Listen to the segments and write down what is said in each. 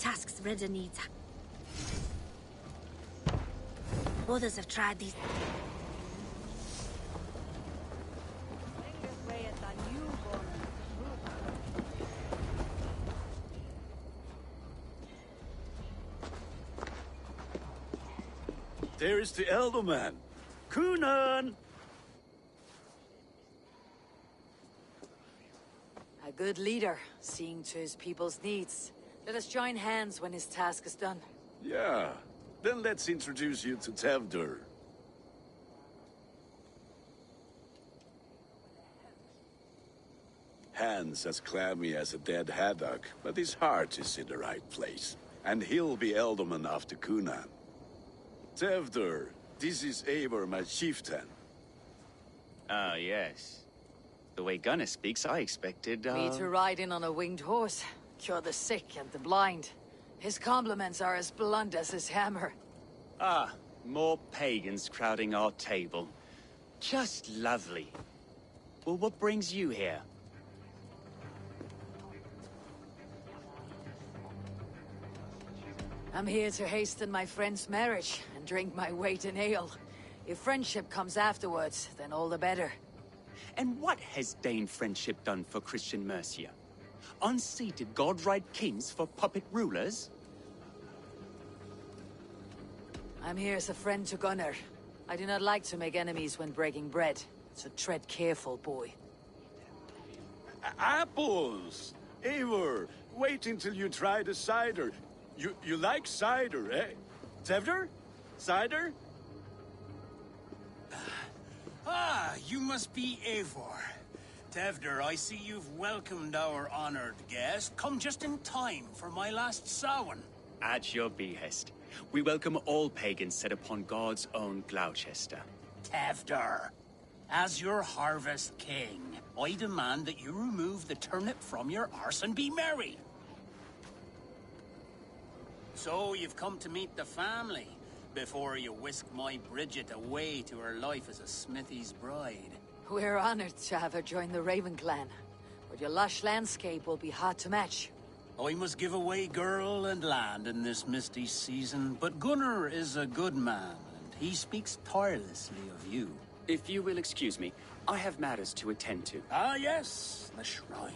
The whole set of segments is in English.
tasks Reda needs. Others have tried these. There is the elder man. Kunan! A good leader, seeing to his people's needs. Let us join hands when his task is done. Yeah. Then let's introduce you to Tevdur. Hands as clammy as a dead haddock, but his heart is in the right place. And he'll be Elderman after Kunan. Tevdur, this is Eivor, my chieftain. Ah, yes. The way Gunnar speaks, I expected, Me to ride in on a winged horse, cure the sick and the blind. His compliments are as blunt as his hammer. Ah, more pagans crowding our table. Just lovely. Well, what brings you here? I'm here to hasten my friend's marriage and drink my weight in ale. If friendship comes afterwards, then all the better. And what has Dane friendship done for Christian Mercia? Unseated god-right kings for puppet rulers? I'm here as a friend to Gunnar. I do not like to make enemies when breaking bread, so tread careful, boy. Apples! Eivor, wait until you try the cider. You like cider, eh? Tevdur? Cider? Ah, you must be Eivor. Tevdur, I see you've welcomed our honored guest. Come just in time for my last Samhain. At your behest. We welcome all pagans set upon God's own Gloucester. Tevdur, as your harvest king, I demand that you remove the turnip from your arse and be merry. So you've come to meet the family, before you whisk my Bridget away to her life as a smithy's bride. We're honored to have her join the Raven clan, but your lush landscape will be hard to match. I must give away girl and land in this misty season, but Gunnar is a good man, and he speaks tirelessly of you. If you will excuse me, I have matters to attend to. Ah yes, the shrine.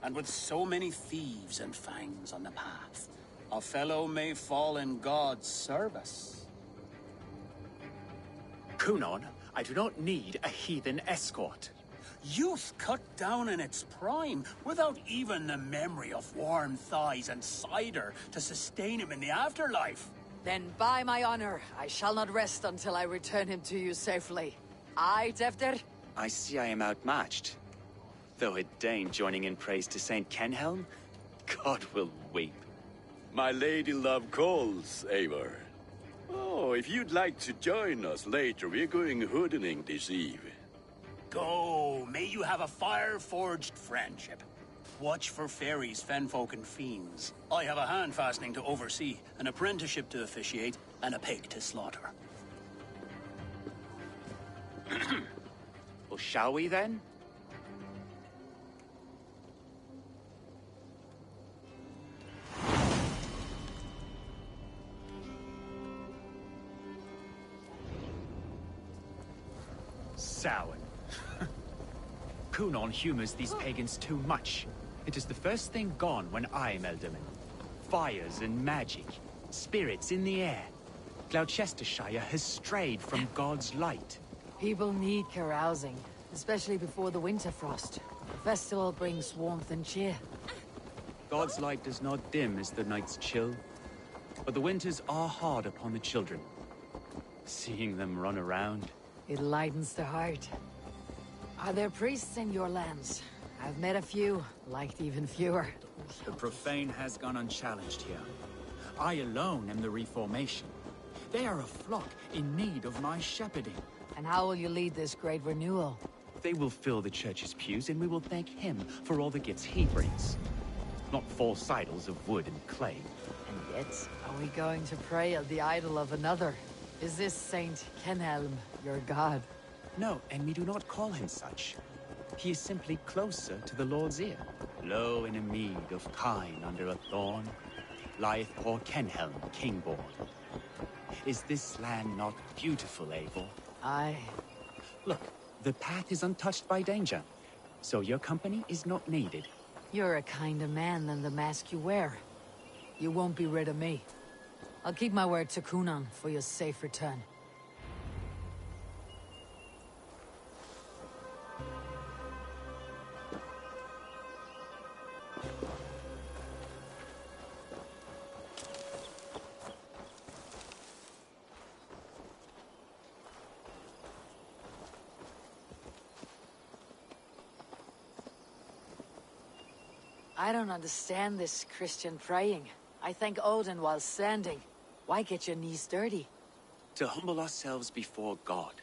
And with so many thieves and fangs on the path, a fellow may fall in God's service. Kunan, I do not need a heathen escort. Youth cut down in its prime, without even the memory of warm thighs and cider to sustain him in the afterlife. Then by my honor, I shall not rest until I return him to you safely. Aye, Tevdur? I see I am outmatched. Though a Dane joining in praise to Saint Kenhelm, God will weep. My lady love calls, Eivor. Oh, if you'd like to join us later, we're going hoodening this eve. Go, may you have a fire-forged friendship. Watch for fairies, fenfolk, and fiends. I have a hand fastening to oversee, an apprenticeship to officiate, and a pig to slaughter. Well, shall we then? Samhain. Kunan humors these pagans too much. It is the first thing gone when I am Elderman. Fires and magic, spirits in the air. Gloucestershire has strayed from God's light. People need carousing, especially before the winter frost. The festival brings warmth and cheer. God's light does not dim as the nights chill, but the winters are hard upon the children. Seeing them run around, It lightens the heart. Are there priests in your lands? I've met a few, liked even fewer. The profane has gone unchallenged here. I alone am the Reformation. They are a flock in need of my shepherding. And how will you lead this great renewal? they will fill the church's pews and we will thank him for all the gifts he brings. Not false idols of wood and clay. And yet, are we going to pray at the idol of another? Is this Saint Kenhelm your god? No, and we do not call him such. He is simply closer to the Lord's ear. Low in a mead of kine under a thorn, lieth poor Kenhelm, Kingborn. Is this land not beautiful, Eivor? Aye. Look, the path is untouched by danger, so your company is not needed. You're a kinder man than the mask you wear. You won't be rid of me. I'll keep my word to Kunan for your safe return. I don't understand this Christian praying. I thank Odin while standing. Why get your knees dirty? To humble ourselves before God.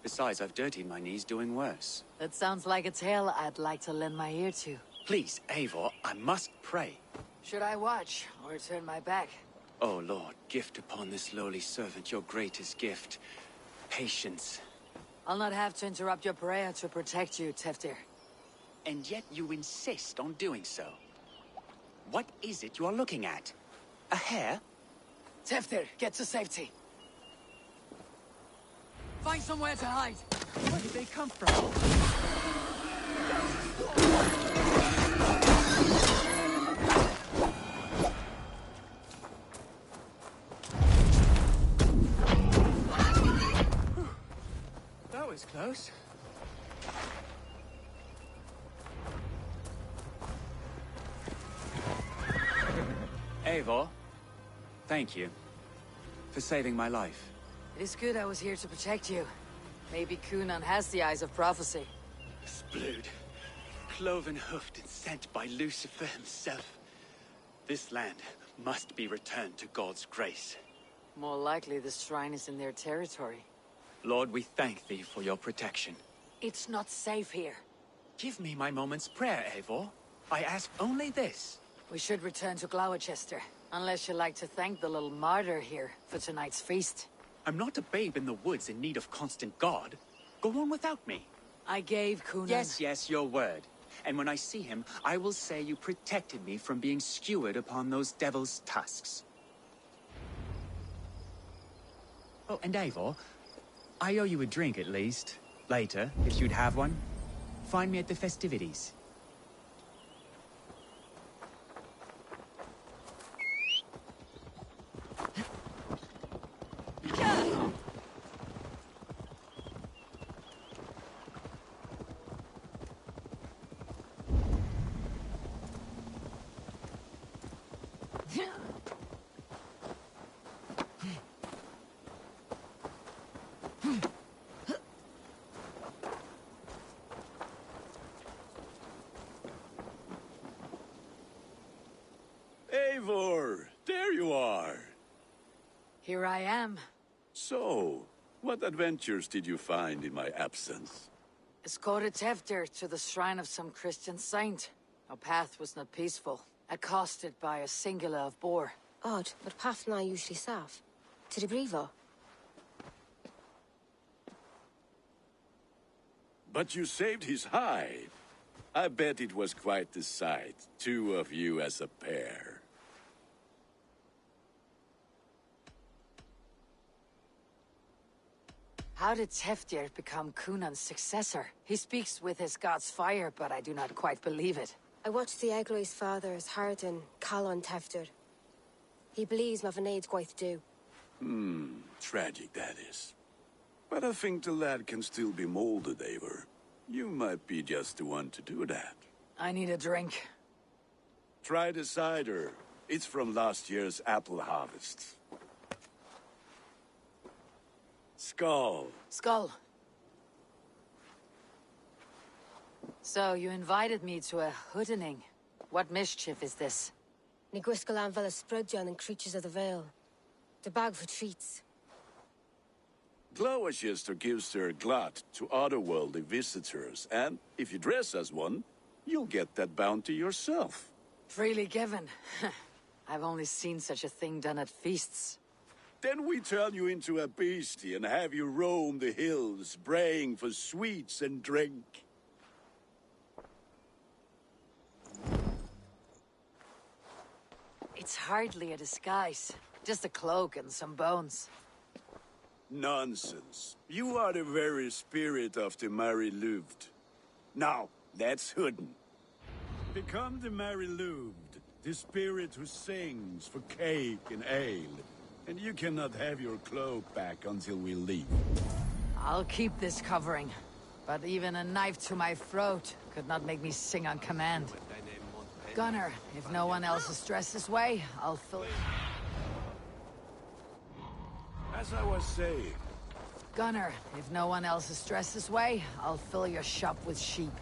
Besides, I've dirtied my knees doing worse. That sounds like a tale I'd like to lend my ear to. Please, Eivor, I must pray. Should I watch, or turn my back? Oh Lord, gift upon this lowly servant your greatest gift. Patience. I'll not have to interrupt your prayer to protect you, Teftir. And yet you insist on doing so. What is it you are looking at? A hare? Teftir, get to safety. Find somewhere to hide. Where did they come from? That was close. Eivor, thank you for saving my life. It is good I was here to protect you. Maybe Kunan has the eyes of prophecy. Splued, cloven-hoofed and sent by Lucifer himself. This land must be returned to God's grace. More likely the shrine is in their territory. Lord, we thank thee for your protection. It's not safe here. Give me my moment's prayer, Eivor. I ask only this. We should return to Gloucester, unless you'd like to thank the little martyr here for tonight's feast. I'm not a babe in the woods in need of constant guard. Go on without me. I gave Kunan... Yes, your word. And when I see him, I will say you protected me from being skewered upon those devil's tusks. Oh, and Eivor, I owe you a drink at least. Later, if you'd have one. Find me at the festivities. Eivor, there you are. Here I am. So, what adventures did you find in my absence? Escorted Teftir to the shrine of some Christian saint. Our path was not peaceful. Accosted by a singular of boar. Odd, but pathna usually safe. To the Brevo. But you saved his hide. I bet it was quite the sight, two of you as a pair. How did Teftir become Kunan's successor? He speaks with his god's fire, but I do not quite believe it. I watched the Egloi's father's Harden Calon Teftir. He believes Mavanaid's quite do. Tragic that is. But I think the lad can still be molded, Eivor. You might be just the one to do that. I need a drink. Try the cider. It's from last year's apple harvest. Skull. Skull. So, you invited me to a hoodening. What mischief is this? Niguiskalan Vela Sprudjan and Creatures of the Vale. The bag for treats. Gloucester gives their glut to otherworldly visitors, and if you dress as one, you'll get that bounty yourself. Freely given. I've only seen such a thing done at feasts. Then we turn you into a beastie and have you roam the hills, braying for sweets and drink. It's hardly a disguise. Just a cloak and some bones. Nonsense. You are the very spirit of the Mary Louved. Now, that's Hooden. Become the Mary Louved, the spirit who sings for cake and ale. And you cannot have your cloak back until we leave. I'll keep this covering. But even a knife to my throat could not make me sing on command. Gunner, if no one else is dressed this way, I'll fill it. As I was saying... Gunner, if no one else is dressed this way, I'll fill your shop with sheep.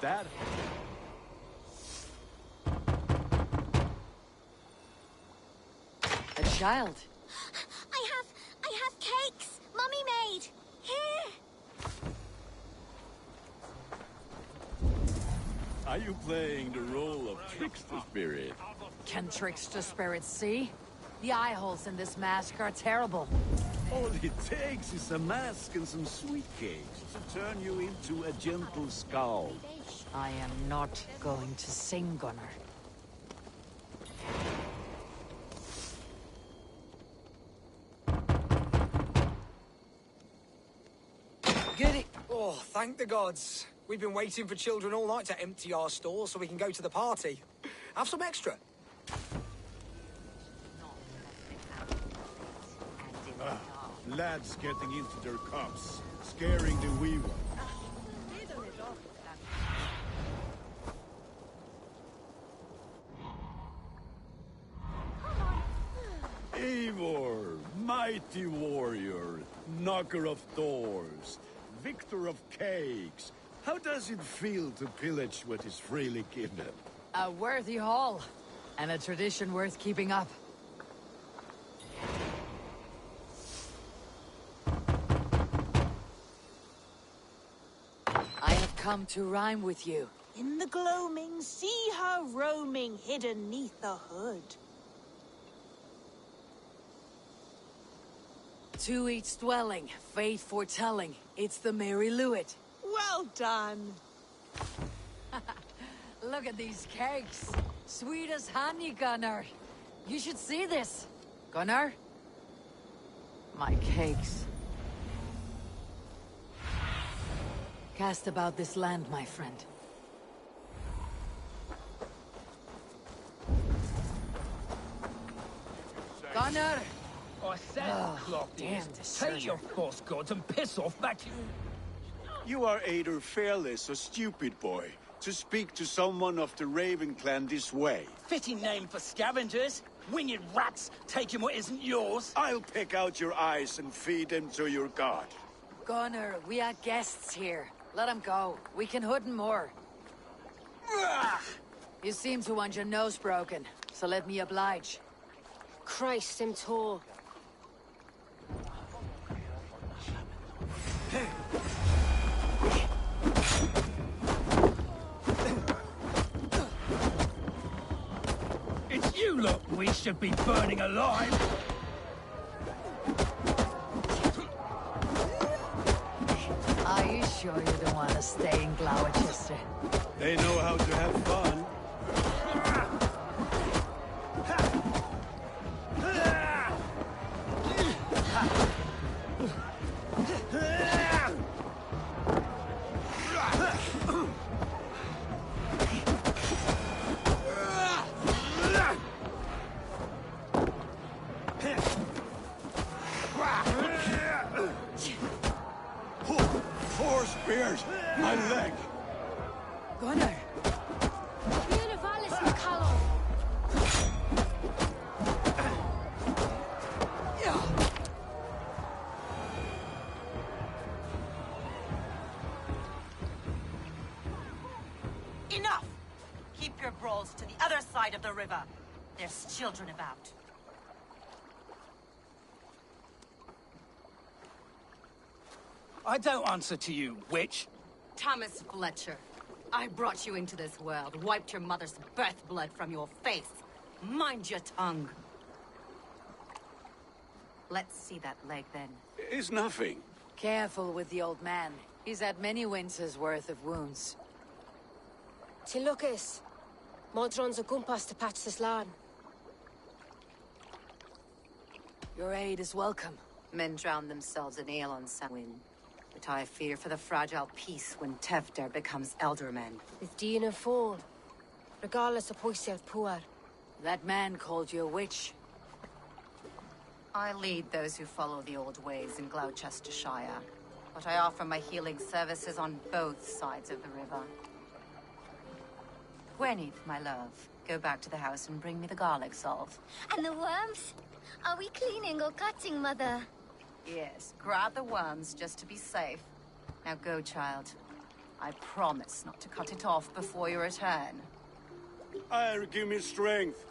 Dad? A child. I have cakes. Mummy made. Here. Are you playing the role of trickster spirit? Can trickster spirits see? The eye holes in this mask are terrible. All it takes is a mask and some sweet cakes to turn you into a gentle skull. I am not going to sing, Gunner. Giddy! Oh, thank the gods. We've been waiting for children all night to empty our stores so we can go to the party. Have some extra. Lads getting into their cups, scaring the wee one. Eivor, mighty warrior, knocker of doors, victor of cakes. How does it feel to pillage what is freely given? A worthy haul, and a tradition worth keeping up. I have come to rhyme with you. In the gloaming, see her roaming, hidden neath the hood. To each dwelling, fate foretelling, it's the Mary Lewit. Well done. Look at these cakes. Sweet as honey, Gunner. You should see this. Gunner? My cakes. Cast about this land, my friend. Gunner! I said, clock damn this. deserter. Take your false gods and piss off back to... You are either fearless or stupid, boy, to speak to someone of the Raven clan this way. Fitting name for scavengers. Winged rats taking what isn't yours. I'll pick out your eyes and feed them to your god. Gunner, we are guests here. Let him go. We can hood him more. You seem to want your nose broken, so let me oblige. Christ, him tall. It's you lot we should be burning alive. Are you sure you don't want to stay in Gloucester? They know how to have fun. Four spears! side of the river. There's children about. I don't answer to you, witch. Thomas Fletcher, I brought you into this world, wiped your mother's birth blood from your face. Mind your tongue. Let's see that leg, then. It's nothing. Careful with the old man. He's had many winters' worth of wounds. Tilukis. Modron's a gumpas to patch this land. Your aid is welcome. Men drown themselves in ale on Samhain. But I fear for the fragile peace when Tevder becomes elderman. With Dean and Fall. Regardless of Poisier Puar. That man called you a witch. I lead those who follow the old ways in Gloucestershire. But I offer my healing services on both sides of the river. Gwyneth, my love, go back to the house and bring me the garlic salt. And the worms? Are we cleaning or cutting, Mother? Yes, grab the worms just to be safe. Now go, child. I promise not to cut it off before your return. Give me strength.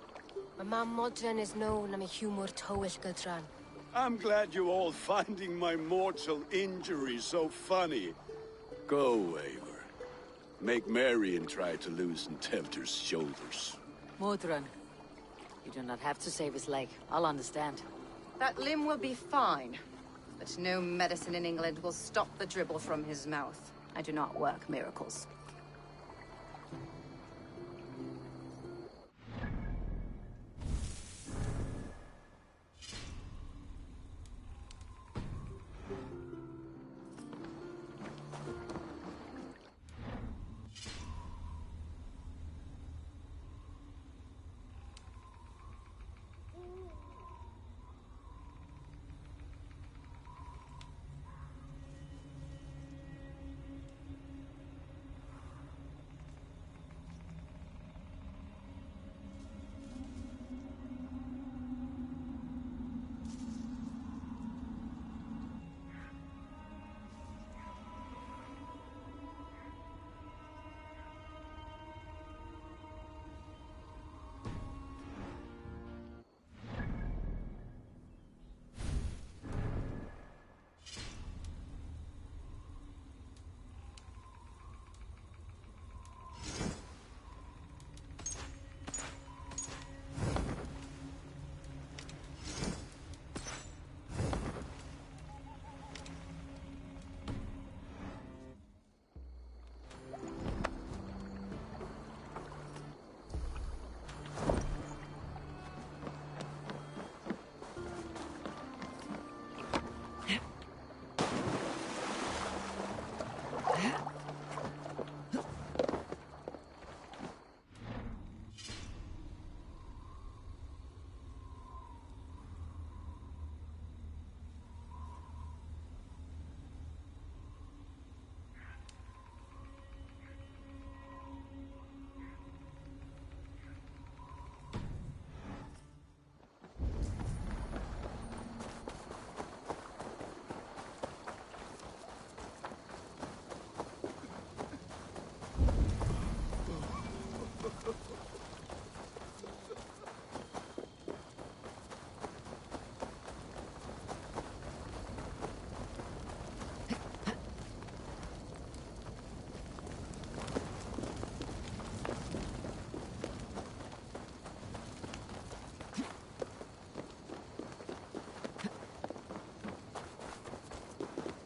My mom Modron is known I'm a humor towish Gudran. I'm glad you're all finding my mortal injury so funny. Go, Eivor. Make merry and try to loosen Tevder's shoulders. Modron, you do not have to save his leg. I'll understand. That limb will be fine. But no medicine in England will stop the dribble from his mouth. I do not work miracles.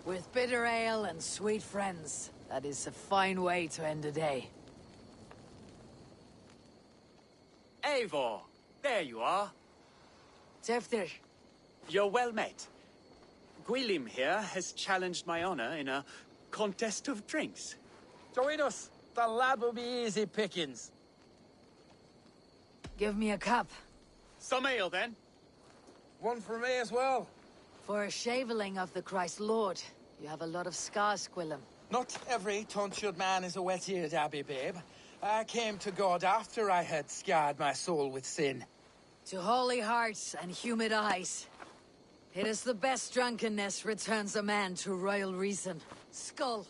With bitter ale and sweet friends, that is a fine way to end a day. Eivor, there you are. Tevder. You're well met. Gwilym here has challenged my honor in a contest of drinks. Join us. The lad will be easy pickings. Give me a cup. Some ale, then. One for me as well. For a shaveling of the Christ Lord, you have a lot of scars, Gwilym. Not every tonsured man is a wet-eared abbey, babe. I came to God after I had scarred my soul with sin. To holy hearts and humid eyes. It is the best drunkenness returns a man to royal reason. Skull.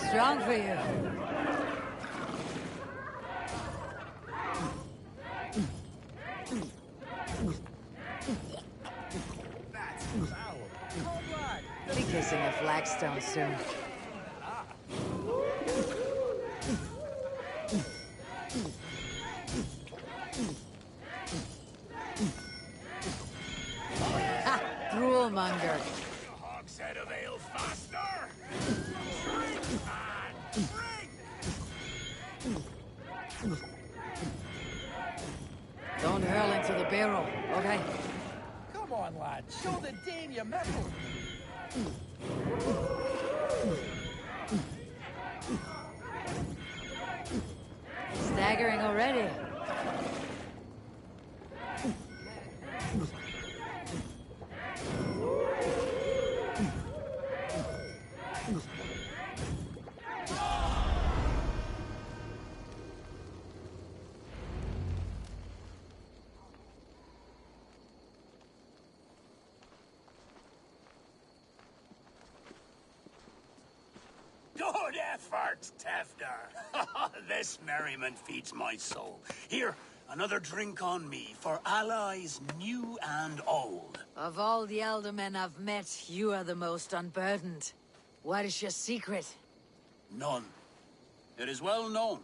strong for you. Be kissing a flagstone soon. Ha! Droolmonger. Hogshead of ale faster! Drink, man! Drink! Don't hurl into the barrel, okay? Come on, lad. Show the Dane your mettle. Staggering already. Good effort, Tefder. This merriment feeds my soul. Here, another drink on me for allies new and old. Of all the Eldermen I've met, you are the most unburdened. What is your secret? None. It is well known.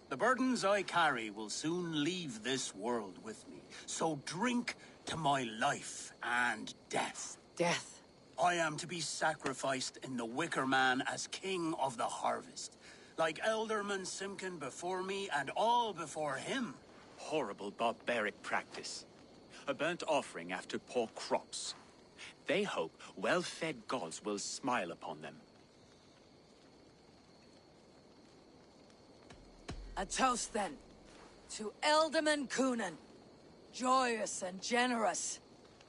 The burdens I carry will soon leave this world with me. So drink to my life and death. Death? I am to be sacrificed in the Wicker Man as king of the harvest. Like Elderman Simkin before me and all before him. Horrible barbaric practice. A burnt offering after poor crops. They hope well-fed gods will smile upon them. A toast, then. To Elderman Coonan. Joyous and generous.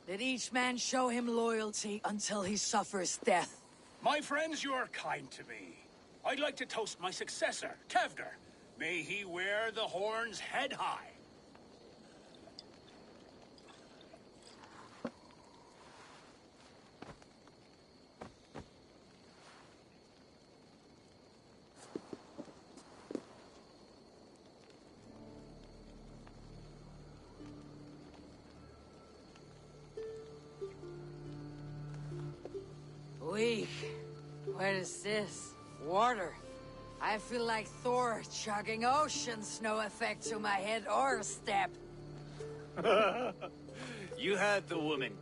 Let each man show him loyalty until he suffers death. My friends, you are kind to me. I'd like to toast my successor, Tefder. May he wear the horns head high. Weak. What is this? Water. I feel like Thor chugging oceans. No effect to my head or step. You heard the woman.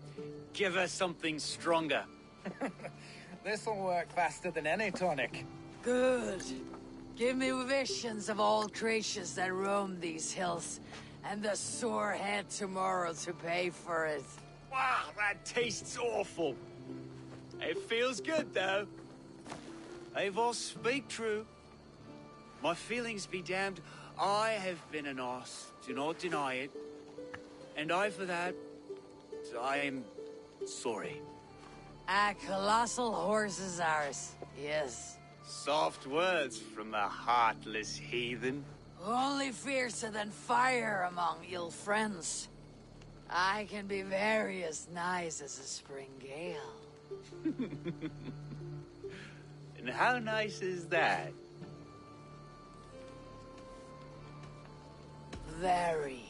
Give her something stronger. This'll work faster than any tonic. Good. Give me visions of all creatures that roam these hills, and the sore head tomorrow to pay for it. Wow, that tastes awful. It feels good, though. Eivor, speak true. My feelings be damned. I have been an arse. Do not deny it. And I, for that, I am sorry. A colossal horse is ours. Yes. Soft words from the heartless heathen. Only fiercer than fire among ill friends. I can be very as nice as a spring gale. And how nice is that? Very,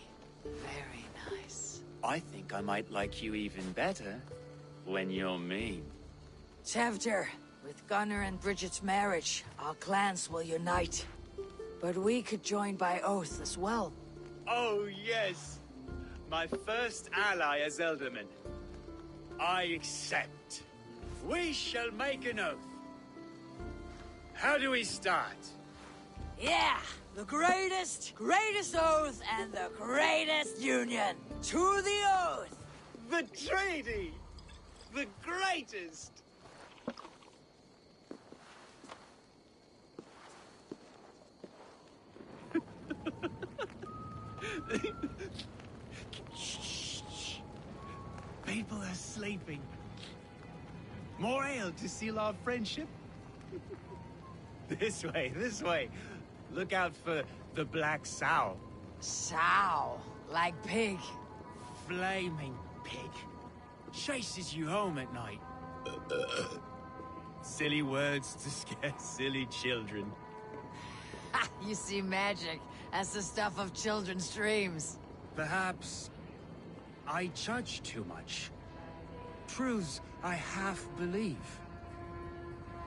very nice. I think I might like you even better when you're mean. Tefder, with Gunnar and Bridget's marriage, our clans will unite. But we could join by oath as well. Oh, yes. My first ally as Elderman. I accept. We shall make an oath. How do we start? Yeah! The greatest oath and the greatest union! To the oath! The treaty! The greatest! Shh. People are sleeping. More ale to seal our friendship? This way. Look out for the black sow. Sow? Like pig? Flaming pig. Chases you home at night. Silly words to scare silly children. You see magic as the stuff of children's dreams. Perhaps I judge too much. Truths I half believe.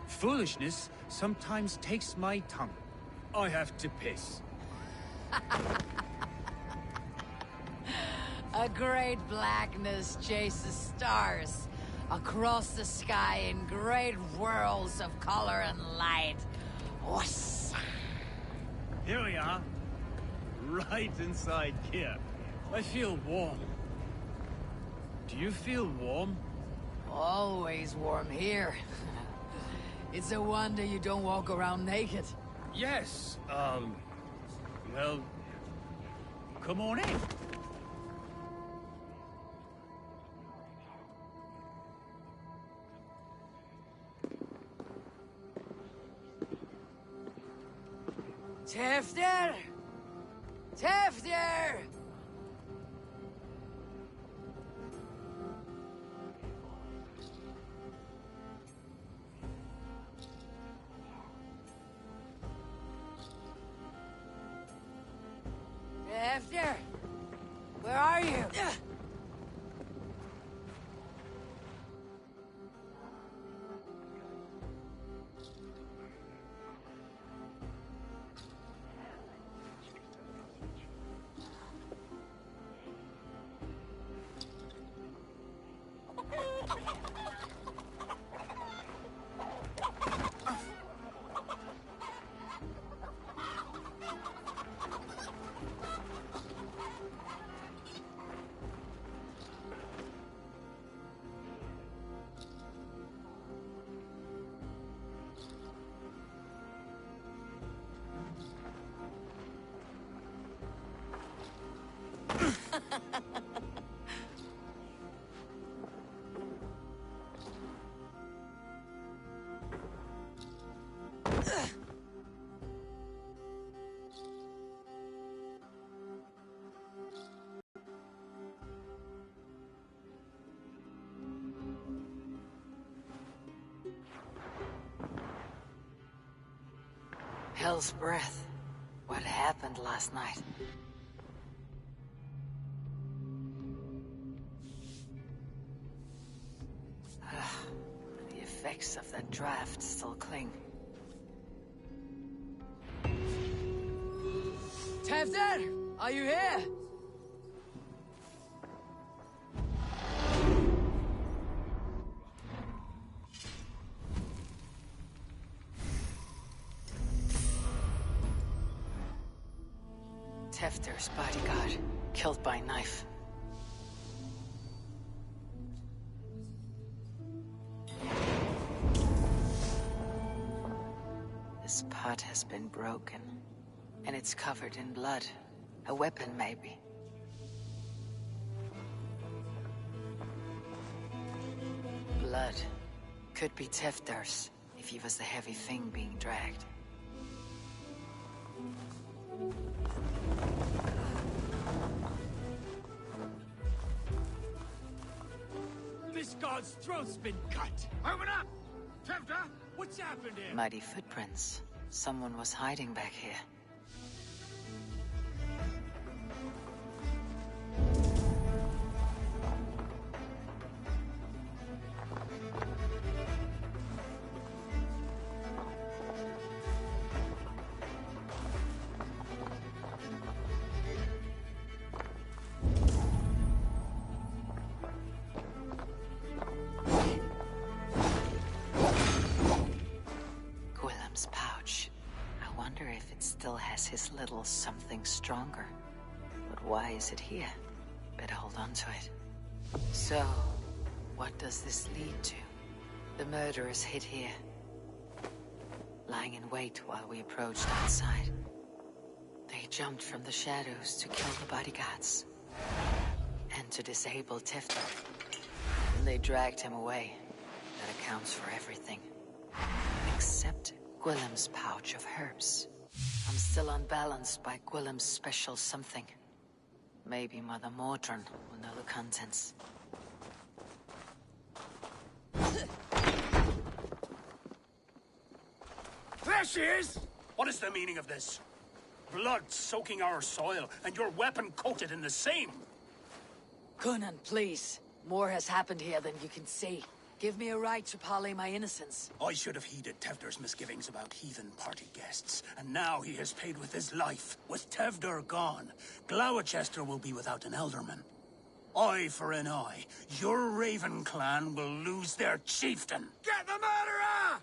Foolishness sometimes takes my tongue. I have to piss. A great blackness chases stars across the sky in great whirls of color and light. Whoosh. Here we are. Right inside here. I feel warm. Do you feel warm? Always warm here. It's a wonder you don't walk around naked. Yes, well, come on in. Tefter! Tefter! Tefter! Where are you? Hell's breath. What happened last night? The effects of that draft still cling. Tefter! Are you here? Tefter's bodyguard, killed by knife. This pot has been broken, and it's covered in blood. A weapon, maybe. Blood. Could be Tefter's, if he was the heavy thing being dragged. This god's throat's been cut! Open up! Tefter, what's happened here? Muddy footprints. Someone was hiding back here. His little something stronger. But why is it here? Better hold on to it. So, what does this lead to? The murderers hid here, lying in wait while we approached outside. They jumped from the shadows to kill the bodyguards and to disable Tefter. And they dragged him away. That accounts for everything. Except Gwillem's pouch of herbs. I'm still unbalanced by Gwillem's special something. Maybe Mother Mordrin will know the contents. There she is! What is the meaning of this? Blood soaking our soil, and your weapon coated in the same! Conan, please. More has happened here than you can see. Give me a right to parley my innocence. I should have heeded Tevder's misgivings about heathen party guests, and now he has paid with his life. With Tevder gone, Gloucester will be without an alderman. Eye for an eye. Your Raven clan will lose their chieftain. Get the murderer!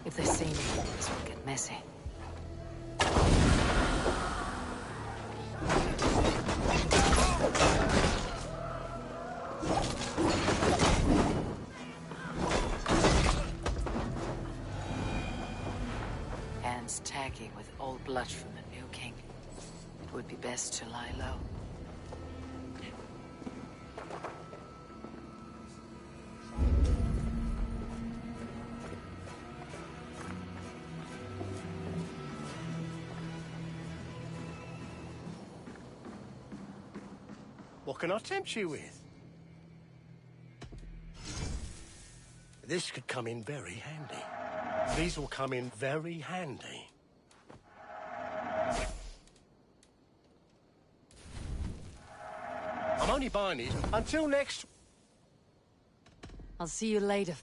If they see me, this will get messy. Hands tacky with old blood from the new king. It would be best to lie low. What can I tempt you with? This could come in very handy. These will come in very handy. I'm only buying these until next... I'll see you later.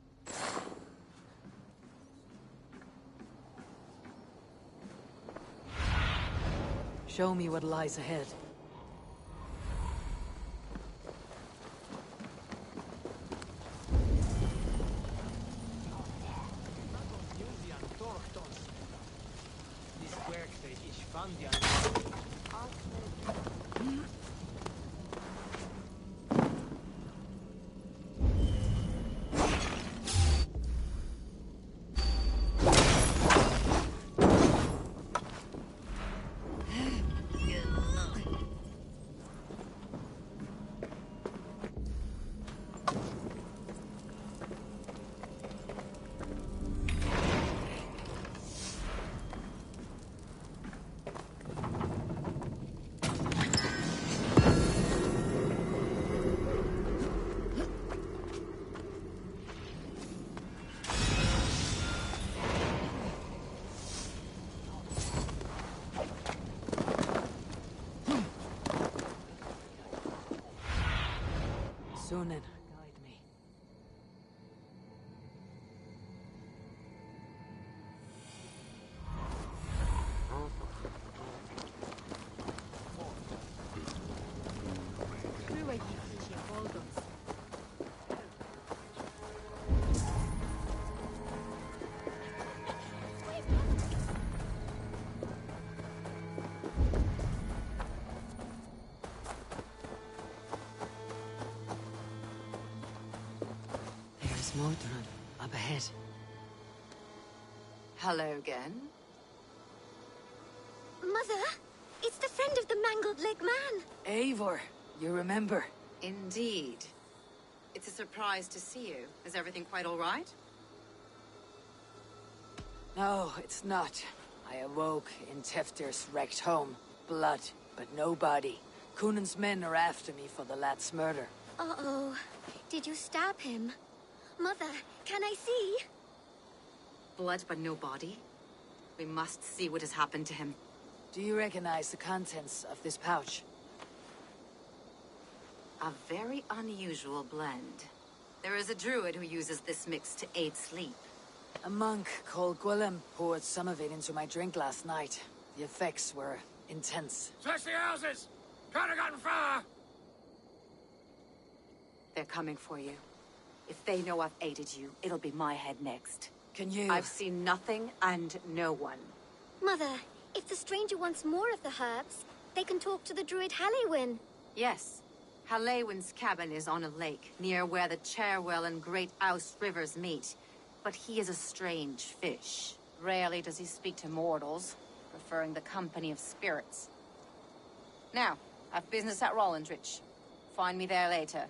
Show me what lies ahead. Sunan, guide me. Mordran, up ahead. Hello again. Mother, it's the friend of the mangled leg man. Eivor, you remember? Indeed. It's a surprise to see you. Is everything quite all right? No, it's not. I awoke in Tefter's wrecked home. Blood, but no body. Cunan's men are after me for the lad's murder. Uh-oh. Did you stab him? Mother, can I see? Blood but no body? We must see what has happened to him. Do you recognize the contents of this pouch? A very unusual blend. There is a druid who uses this mix to aid sleep. A monk called Gwilym poured some of it into my drink last night. The effects were intense. Search the houses! Can't have gotten far! They're coming for you. If they know I've aided you, it'll be my head next. Can you... I've seen nothing and no one. Mother, if the stranger wants more of the herbs, they can talk to the druid Halewyn. Yes. Halewyn's cabin is on a lake, near where the Cherwell and Great Ouse rivers meet. But he is a strange fish. Rarely does he speak to mortals, preferring the company of spirits. Now, I've business at Rolandrich. Find me there later.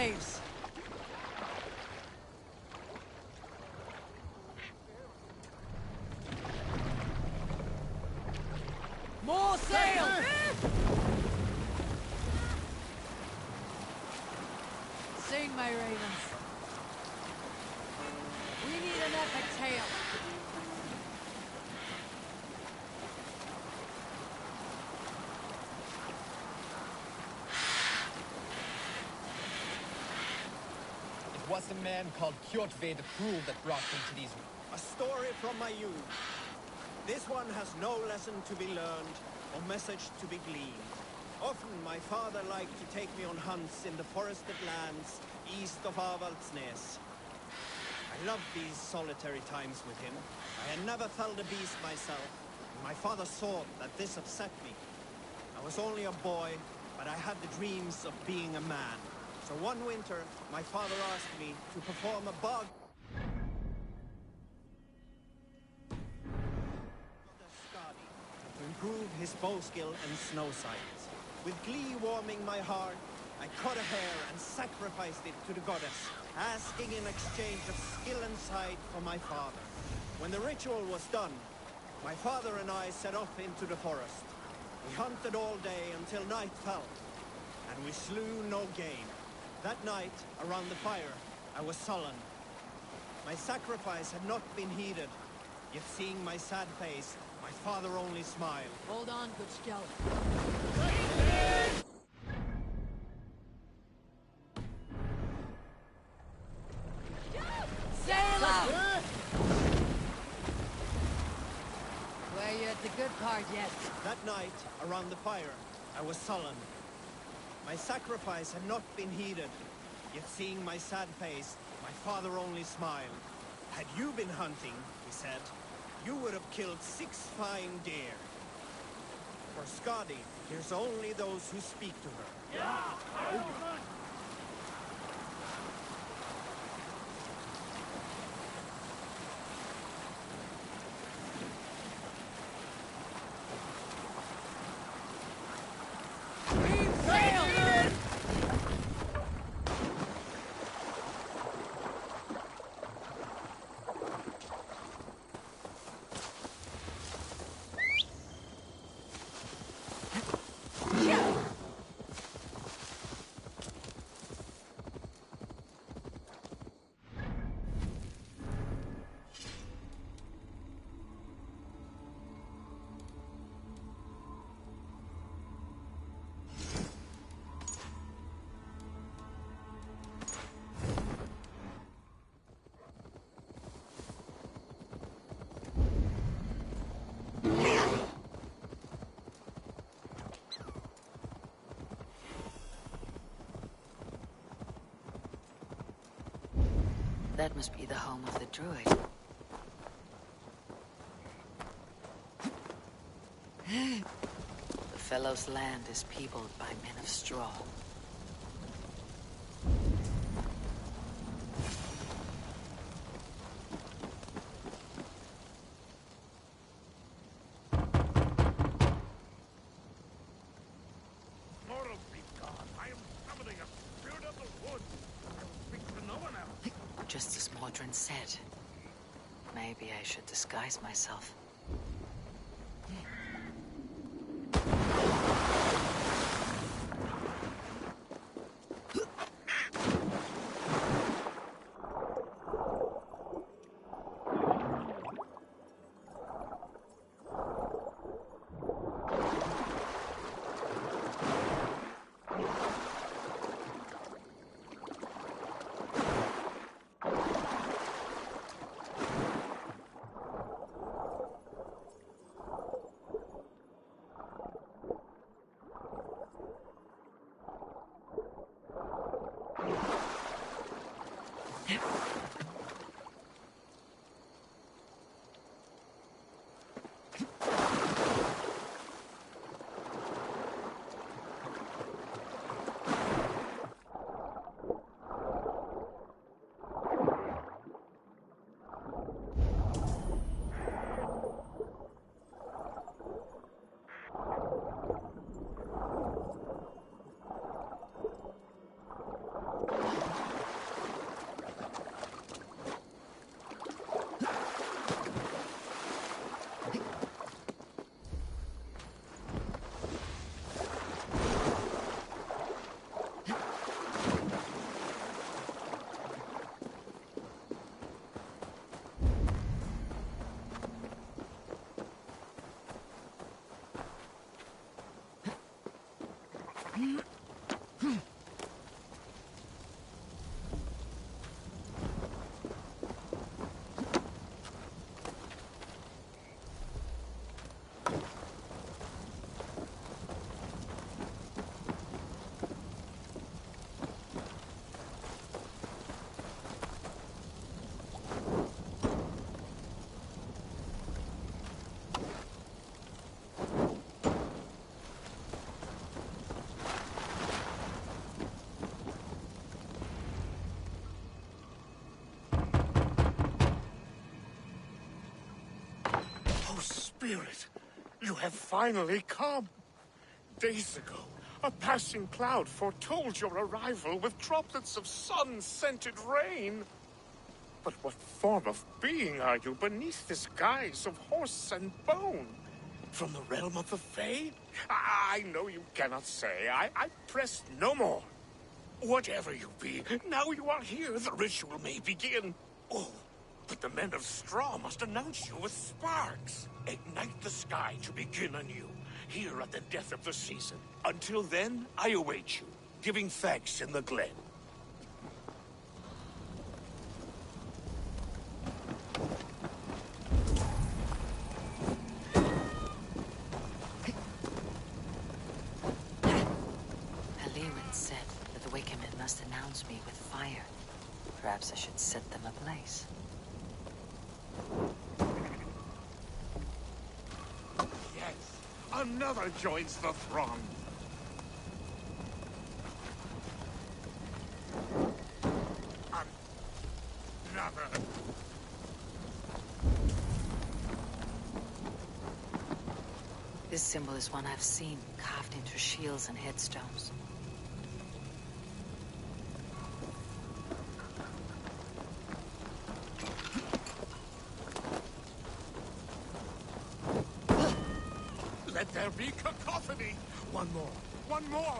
waves. More sail! Sing, my ravens. We need an epic tale. It was a man called Kjotve the Cruel that brought me to these... A story from my youth. This one has no lesson to be learned, or message to be gleaned. Often my father liked to take me on hunts in the forested lands east of Avaldsnes. I loved these solitary times with him. I had never felled a beast myself, and my father saw that this upset me. I was only a boy, but I had the dreams of being a man. So one winter, my father asked me to perform a bug to improve his bow skill and snow sight. With glee warming my heart, I cut a hair and sacrificed it to the goddess, asking in exchange of skill and sight for my father. When the ritual was done, my father and I set off into the forest. We hunted all day until night fell, and we slew no game. That night, around the fire, I was sullen. My sacrifice had not been heeded, yet seeing my sad face, my father only smiled. Hold on, good scout. Sail out! Well, you're at the good part yet. That night, around the fire, I was sullen. My sacrifice had not been heeded, yet seeing my sad face, my father only smiled. Had you been hunting, he said, you would have killed 6 fine deer. For Skadi hears only those who speak to her. Yeah. That must be the home of the druid. The fellow's land is peopled by men of straw. Just as Mordrin said. Maybe I should disguise myself. Spirit, you have finally come. Days ago, a passing cloud foretold your arrival with droplets of sun-scented rain. But what form of being are you beneath this guise of horse and bone? From the realm of the Fae? I know you cannot say. I press no more. Whatever you be, now you are here, the ritual may begin. Oh, but the men of straw must announce you with sparks. Ignite the sky to begin anew, here at the death of the season. Until then, I await you, giving thanks in the glen. Must announce me with fire. Perhaps I should set them ablaze. Yes, another joins the throng. Another. This symbol is one I've seen, carved into shields and headstones. Let there be cacophony! One more! One more!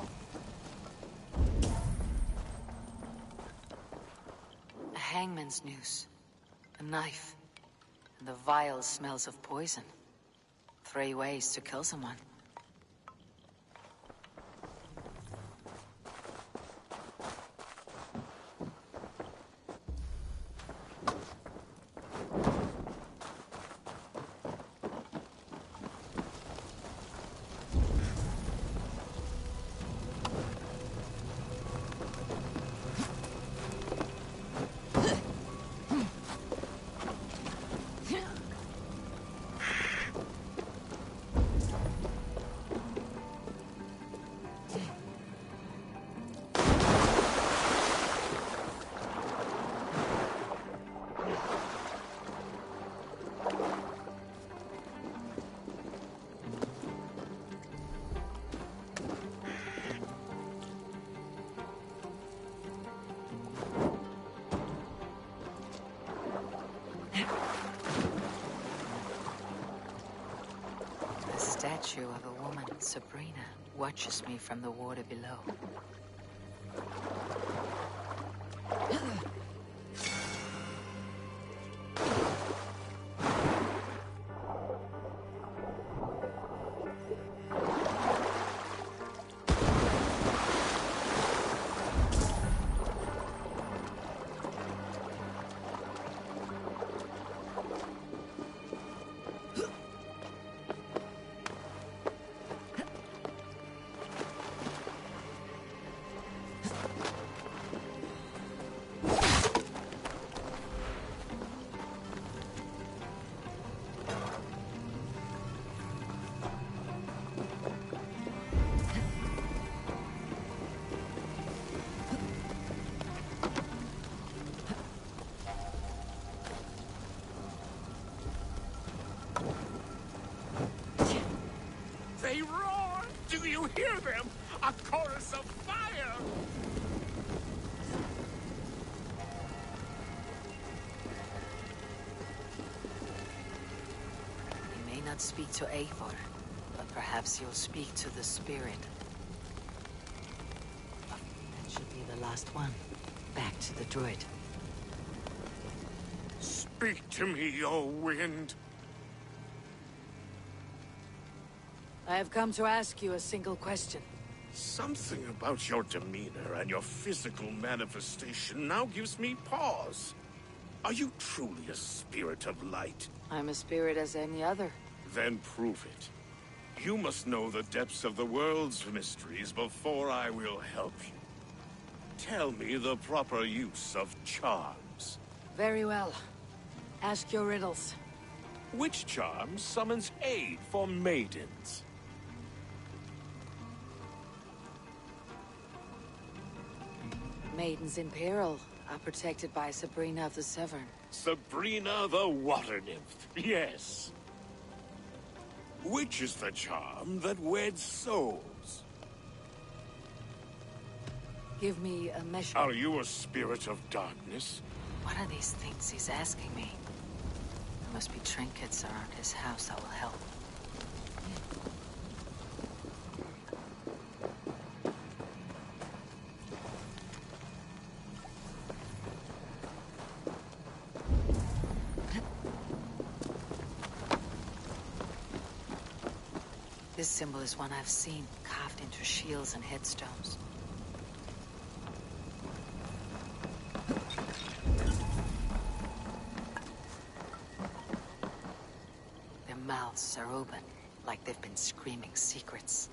A hangman's noose. A knife. And the vile smells of poison. 3 ways to kill someone. The statue of a woman, Sabrina, watches me from the water below. They roar! Do you hear them? A chorus of fire! You may not speak to Eivor, but perhaps you'll speak to the spirit. That should be the last one. Back to the druid. Speak to me, O wind! I have come to ask you a single question. Something about your demeanor and your physical manifestation now gives me pause. Are you truly a spirit of light? I'm a spirit as any other. Then prove it. You must know the depths of the world's mysteries before I will help you. Tell me the proper use of charms. Very well. Ask your riddles. Which charm summons aid for maidens? Maidens in peril are protected by Sabrina of the Severn. Sabrina the Water Nymph, yes. which is the charm that weds souls? Give me a measure. Are you a spirit of darkness? What are these things he's asking me? There must be trinkets around his house that will help. This symbol is one I've seen, carved into shields and headstones. Their mouths are open, like they've been screaming secrets.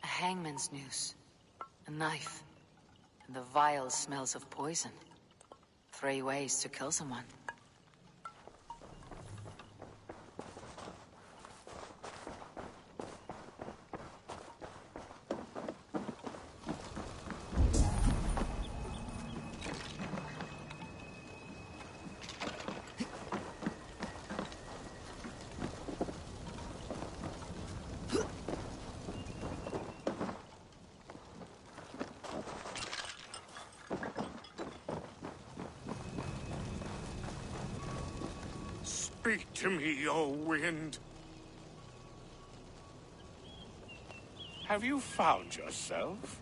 Hangman's noose, a knife, and the vile smells of poison. 3 ways to kill someone. Speak to me, O wind. Have you found yourself?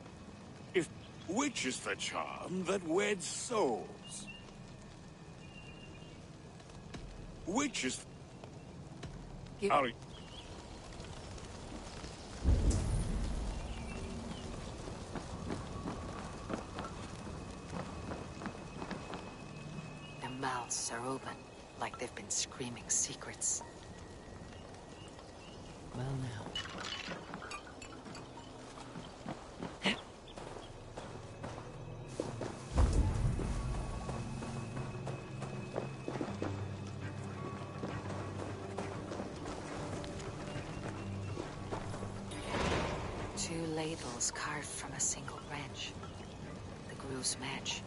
Which is the charm that weds souls? Which is... Are... Their mouths are open, like they've been screaming secrets. Well now. Two ladles carved from a single branch. The grooves match.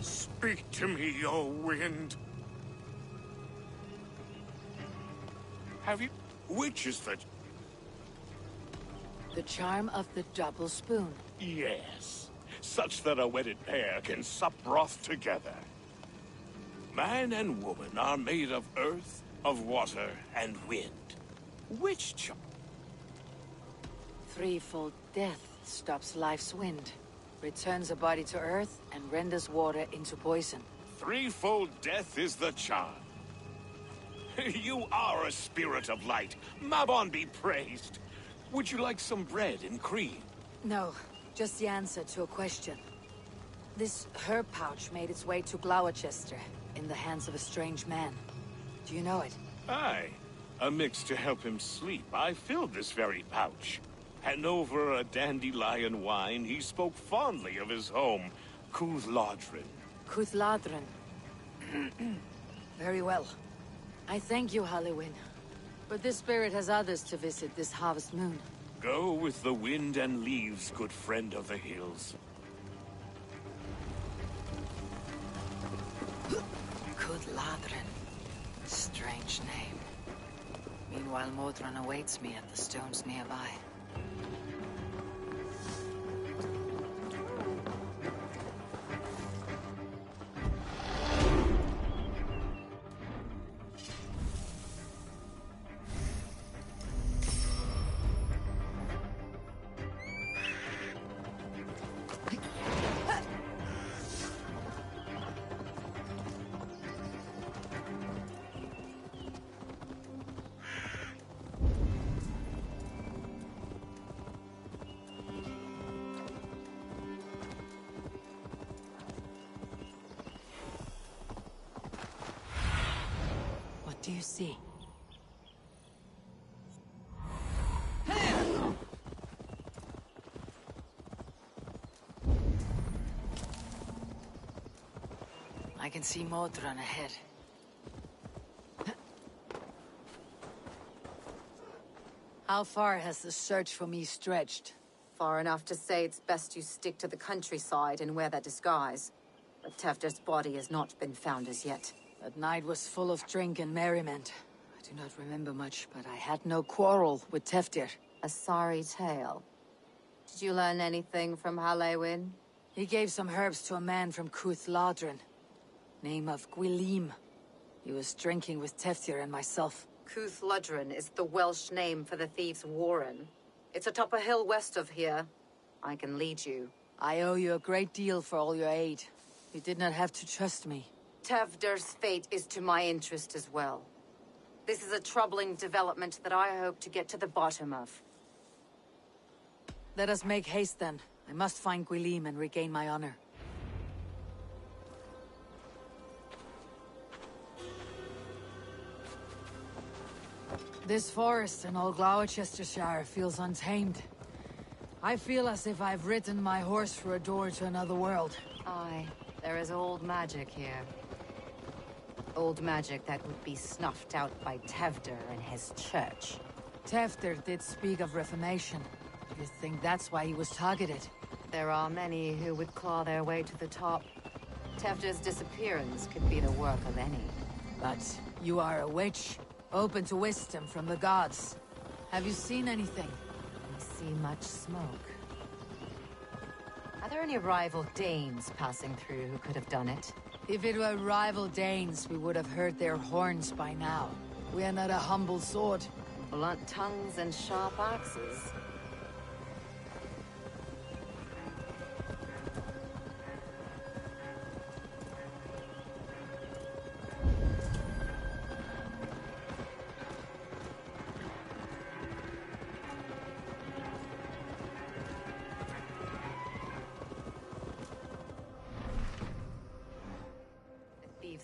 Speak to me, O wind. Have you... Which is the... The charm of the double spoon. Yes. Such that a wedded pair can sup broth together. Man and woman are made of earth, of water, and wind. Which charm? Threefold death stops life's wind, returns a body to earth, and renders water into poison. Threefold death is the charm. You are a spirit of light. Mabon be praised. Would you like some bread and cream? No, just the answer to a question. This herb pouch made its way to Gloucester in the hands of a strange man. Do you know it? Aye. A mix to help him sleep. I filled this very pouch. And over a dandelion wine, he spoke fondly of his home, Cuthladrin. Cuthladrin. Very well. I thank you, Halliwyn. But this spirit has others to visit this harvest moon. Go with the wind and leaves, good friend of the hills. Kudladrin. Strange name. Meanwhile, Modron awaits me at the stones nearby. What do you see? I can see Modron ahead. How far has the search for me stretched? Far enough to say it's best you stick to the countryside and wear that disguise. But Tefder's body has not been found as yet. That night was full of drink and merriment. I do not remember much, but I had no quarrel with Tefdir. A sorry tale. Did you learn anything from Halewin? He gave some herbs to a man from Kudladrin. Name of Gwilim. He was drinking with Tefdir and myself. Kudladrin is the Welsh name for the thieves' warren. It's atop a hill west of here. I can lead you. I owe you a great deal for all your aid. You did not have to trust me. Tefder's fate is to my interest as well. This is a troubling development that I hope to get to the bottom of. Let us make haste then. I must find Gwilim and regain my honor. This forest in all Gloucestershire feels untamed. I feel as if I've ridden my horse through a door to another world. Aye, there is old magic here. Old magic that would be snuffed out by Tefder and his church. Tefder did speak of reformation. Do you think that's why he was targeted? There are many who would claw their way to the top. Tefder's disappearance could be the work of any. But you are a witch, open to wisdom from the gods. Have you seen anything? I see much smoke. Are there any rival Danes passing through who could have done it? If it were rival Danes, we would have heard their horns by now. We are not a humble sword. Blunt tongues and sharp axes.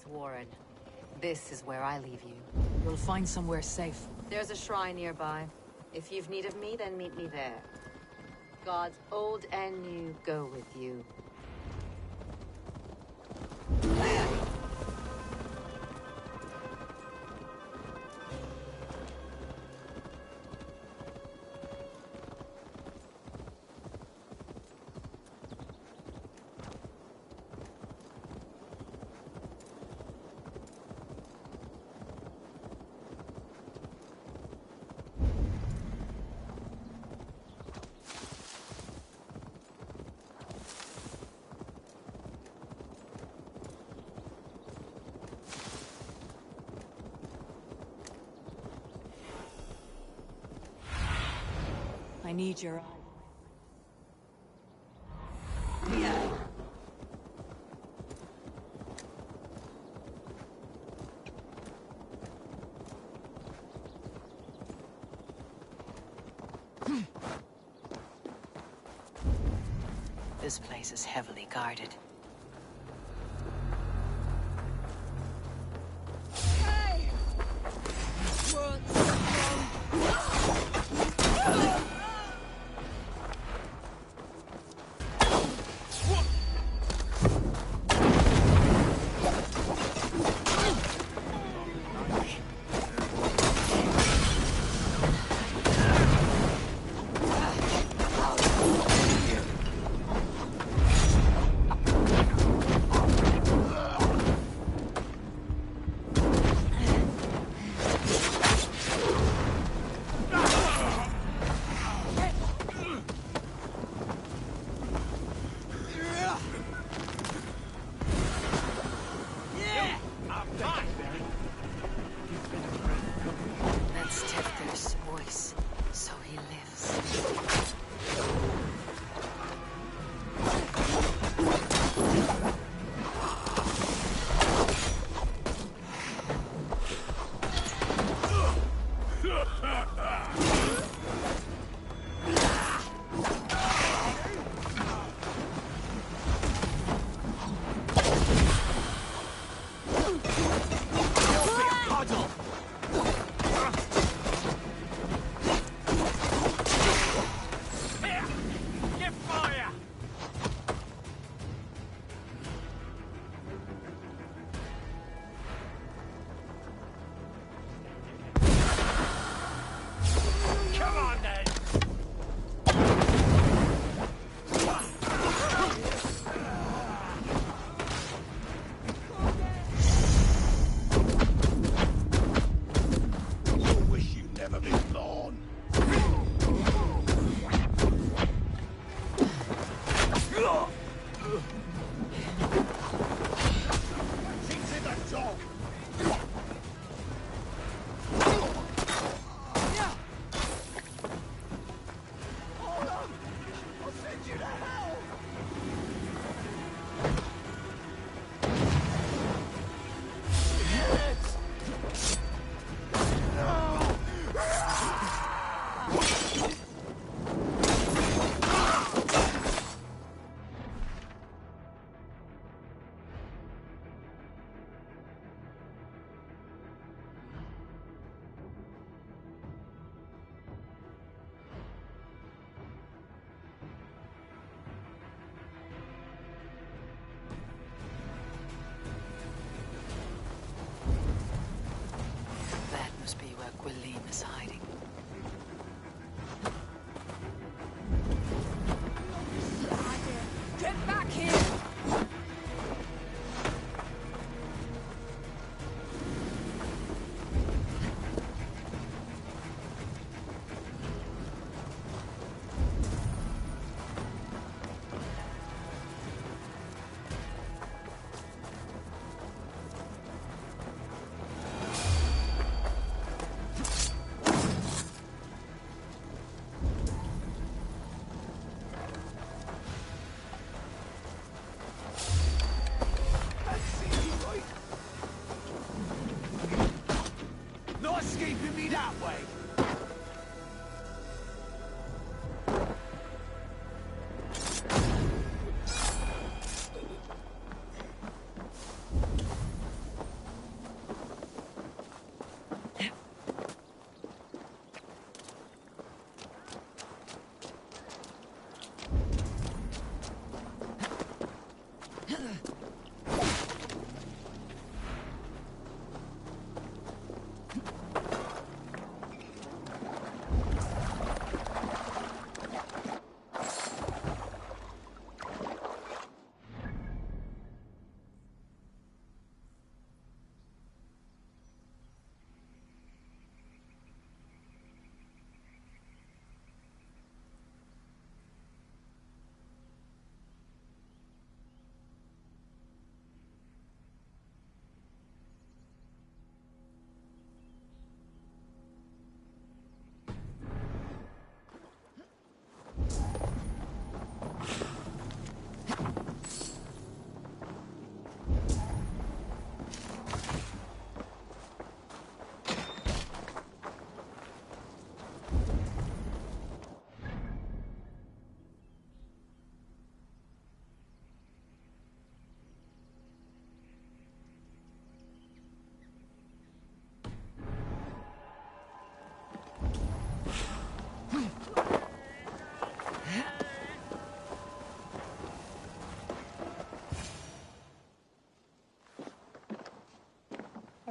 Warren. This is where I leave you. You'll find somewhere safe. There's a shrine nearby. If you've need of me, then meet me there. Gods old and new go with you. I need your eye. This place is heavily guarded. is hiding. Get back here! Not escaping me that way!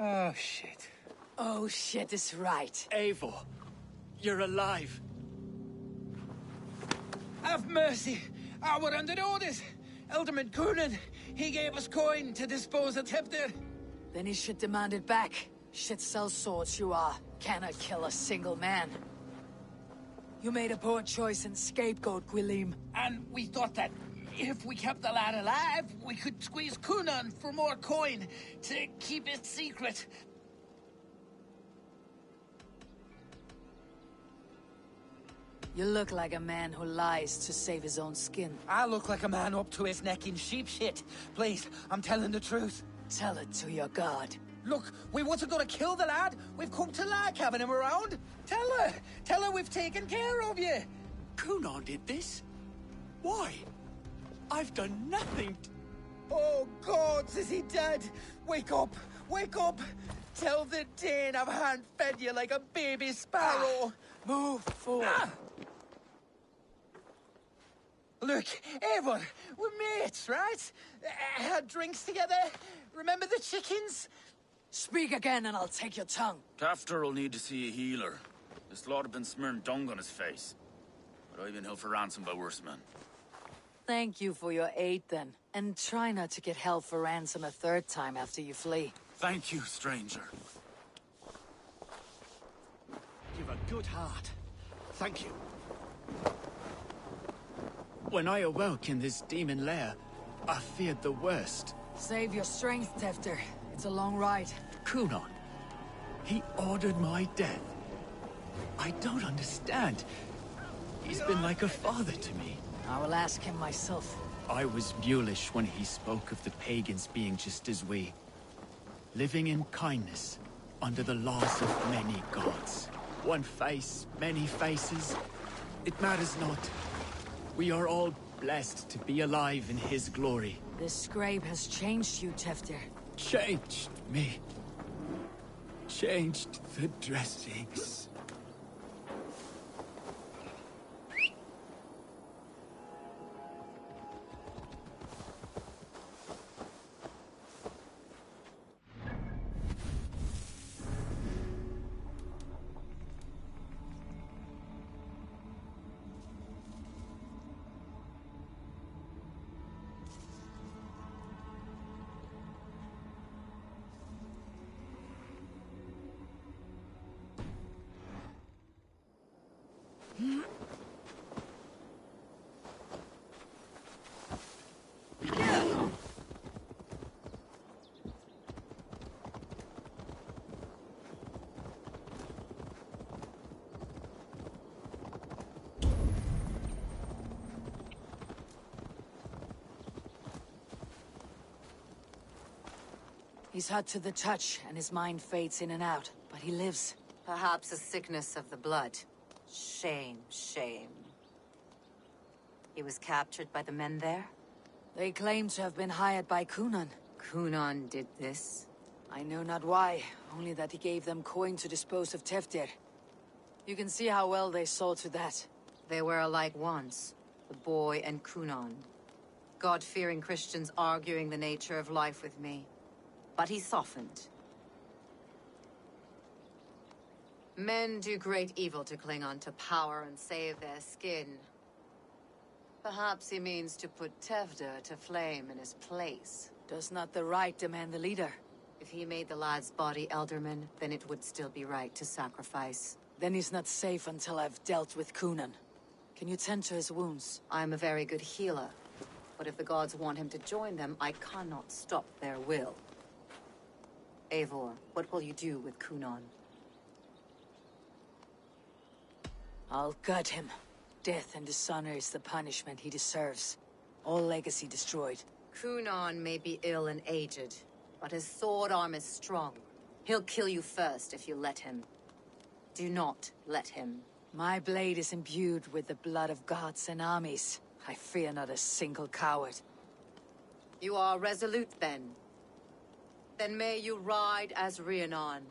Oh, shit. Oh, shit is right. Eivor, you're alive. Have mercy! We're under orders! Alderman Coonan, he gave us coin to dispose of Tepter. Then he should demand it back. Shit sells swords you are. Cannot kill a single man. You made a poor choice in scapegoat, Gwilim. And we thought that if we kept the lad alive, we could squeeze Coonan for more coin to keep it secret. You look like a man who lies to save his own skin. I look like a man up to his neck in sheep shit. Please, I'm telling the truth. Tell it to your god. Look, we wasn't gonna kill the lad. We've come to like having him around. Tell her we've taken care of you. Coonan did this? Why? I've done nothing. Oh, gods, is he dead? Wake up! Wake up! Tell the Dane I've hand-fed you like a baby sparrow. Move forward. Look, Eivor, we're mates, right? Had drinks together. Remember the chickens? Speak again and I'll take your tongue. Tafter will need to see a healer. This lord have been smearing dung on his face. But I've been held for ransom by worse men. Thank you for your aid then. And try not to get held for ransom a third time after you flee. Thank you, stranger. You've a good heart. Thank you. When I awoke in this demon lair, I feared the worst. Save your strength, Tefter. It's a long ride. Coonan. He ordered my death. I don't understand. He's been like a father to me. I will ask him myself. I was mulish when he spoke of the pagans being just as we. Living in kindness, under the laws of many gods. One face, many faces. It matters not. We are all blessed to be alive in his glory. This scrape has changed you, Tefter. Changed me. Changed the dressings. He's hot to the touch, and his mind fades in and out. But he lives. Perhaps a sickness of the blood. Shame, shame. He was captured by the men there? They claim to have been hired by Kunan. Kunan did this? I know not why, only that he gave them coin to dispose of Teftir. You can see how well they saw to that. They were alike once, the boy and Kunan. God-fearing Christians arguing the nature of life with me. But he softened. Men do great evil to cling on to power and save their skin. Perhaps he means to put Tevder to flame in his place. Does not the right demand the leader? If he made the lad's body Elderman, then it would still be right to sacrifice. Then he's not safe until I've dealt with Kunan. Can you tend to his wounds? I'm a very good healer. But if the gods want him to join them, I cannot stop their will. Eivor, what will you do with Kunan? I'll gut him. Death and dishonor is the punishment he deserves. All legacy destroyed. Kunan may be ill and aged, but his sword arm is strong. He'll kill you first if you let him. Do not let him. My blade is imbued with the blood of gods and armies. I fear not a single coward. You are resolute, then. Then may you ride as Rhiannon.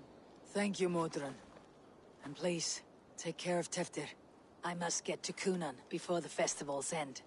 Thank you, Modron. And please, take care of Teftir. I must get to Kunan before the festival's end.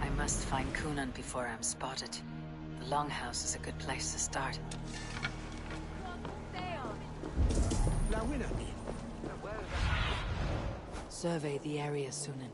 I must find Kunan before I'm spotted. The Longhouse is a good place to start. Survey the area, Sunan.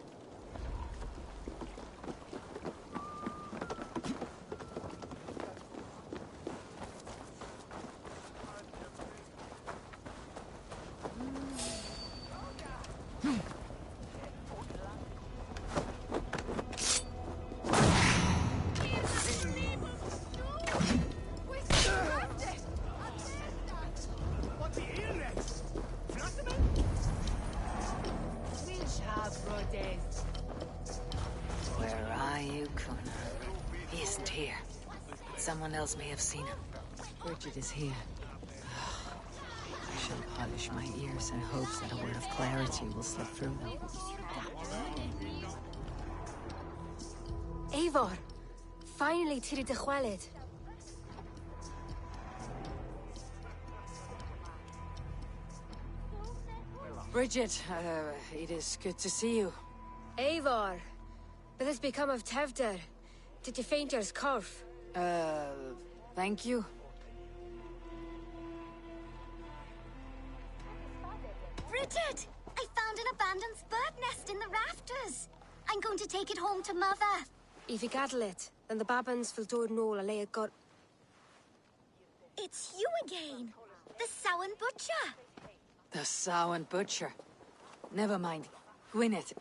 Where are you, Kunan? He isn't here. Someone else may have seen him. Bridget is here. I shall polish my ears in hopes that a word of clarity will slip through them. Eivor! Finally, Tiri de Chwaled. Bridget, it is good to see you. Eivor! What has become of Tevder? Did you faint your scarf? Thank you. Bridget! I found an abandoned bird nest in the rafters. I'm going to take it home to Mother. If you gather it, then the Babans will do it all a lay got. It's you again. The Samhain Butcher. The Samhain Butcher. Never mind. Gwyneth,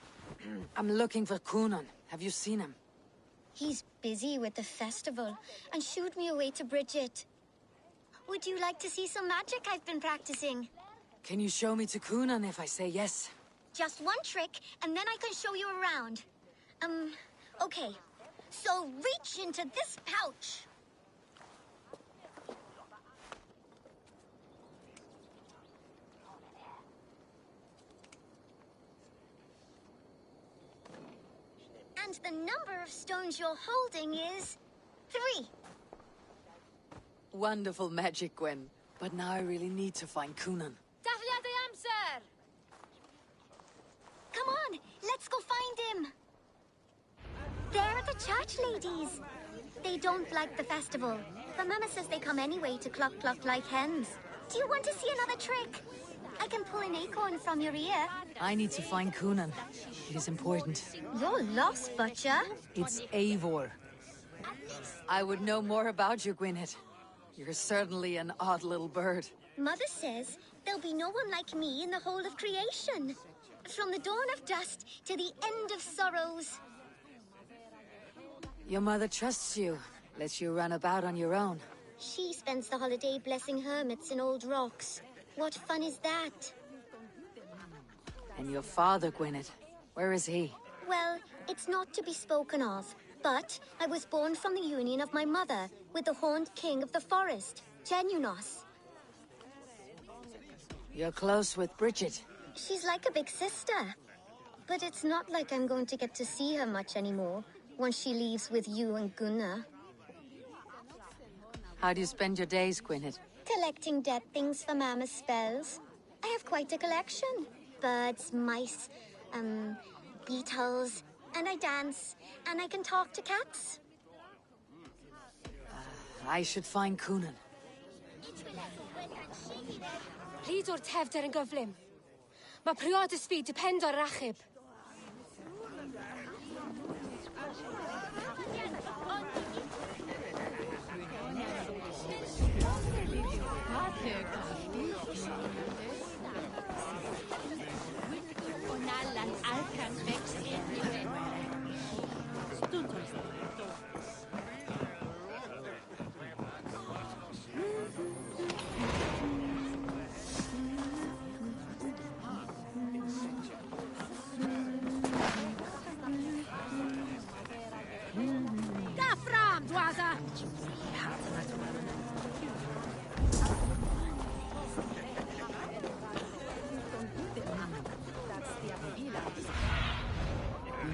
I'm looking for Coonan. Have you seen him? He's busy with the festival and shooed me away to Bridget. Would you like to see some magic I've been practicing? Can you show me to Coonan if I say yes? Just one trick, and then I can show you around. Okay. So reach into this pouch. And the number of stones you're holding is 3. Wonderful magic, Gwen. But now I really need to find Coonan. Come on, let's go find him. They're the church ladies. They don't like the festival, but Mama says they come anyway to cluck cluck like hens. Do you want to see another trick? I can pull an acorn from your ear. I need to find Coonan. It is important. You're lost, Butcher. It's Eivor. I would know more about you, Gwyneth. You're certainly an odd little bird. Mother says there'll be no one like me in the whole of creation. From the dawn of dust to the end of sorrows. Your mother trusts you, lets you run about on your own. She spends the holiday blessing hermits in old rocks. What fun is that? And your father, Gwyneth, where is he? Well, it's not to be spoken of, but I was born from the union of my mother with the horned king of the forest, Genunos. You're close with Bridget. She's like a big sister. But it's not like I'm going to get to see her much anymore once she leaves with you and Gunnar. How do you spend your days, Gwyneth? Collecting dead things for Mama's spells. I have quite a collection. Birds, mice, beetles, and I dance, and I can talk to cats. I should find Coonan. Please o'r tefder yn gyflym. Mae priodus fi depend o'r achub.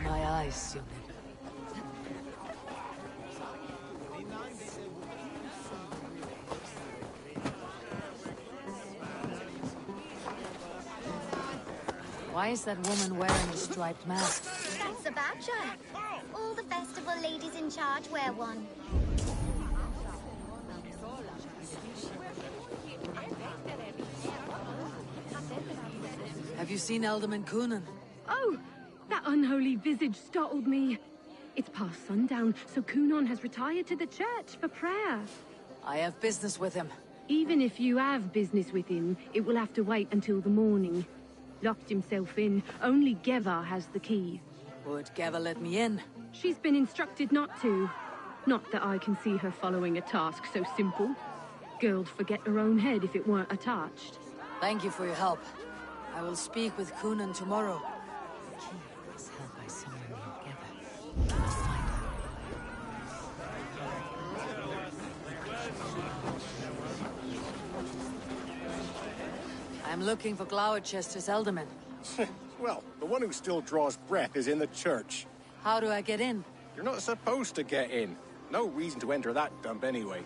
My eyes, young. Why is that woman wearing a striped mask? That's a badger. All the festival ladies in charge wear one. Have you seen Alderman Coonan? Oh, that unholy visage startled me. It's past sundown, so Coonan has retired to the church for prayer. I have business with him. Even if you have business with him, it will have to wait until the morning. Locked himself in. Only Geva has the key. Would Geva let me in? She's been instructed not to. Not that I can see her following a task so simple. Girl'd forget her own head if it weren't attached. Thank you for your help. I will speak with Coonan tomorrow. The key is held by someone named Geva. I must find her. I'm looking for Gloucester's Alderman. Well, the one who still draws breath is in the church. How do I get in? You're not supposed to get in. No reason to enter that dump anyway.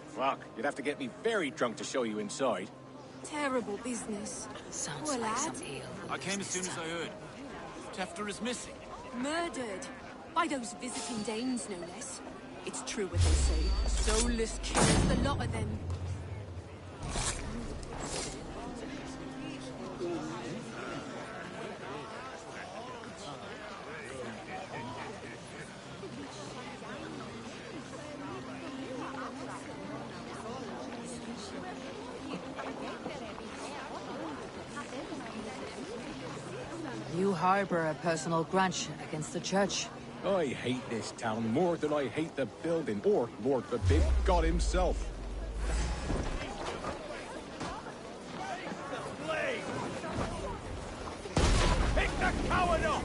Fuck, you'd have to get me very drunk to show you inside. Terrible business. Sounds Poor like lad. some ale. I came as soon as I heard. Tefter is missing. Murdered. By those visiting Danes, no less. It's true what they say. Soulless killers, the lot of them. harbor a personal grudge against the church. I hate this town more than I hate the building, or, Lord forbid, God himself. Pick the coward up!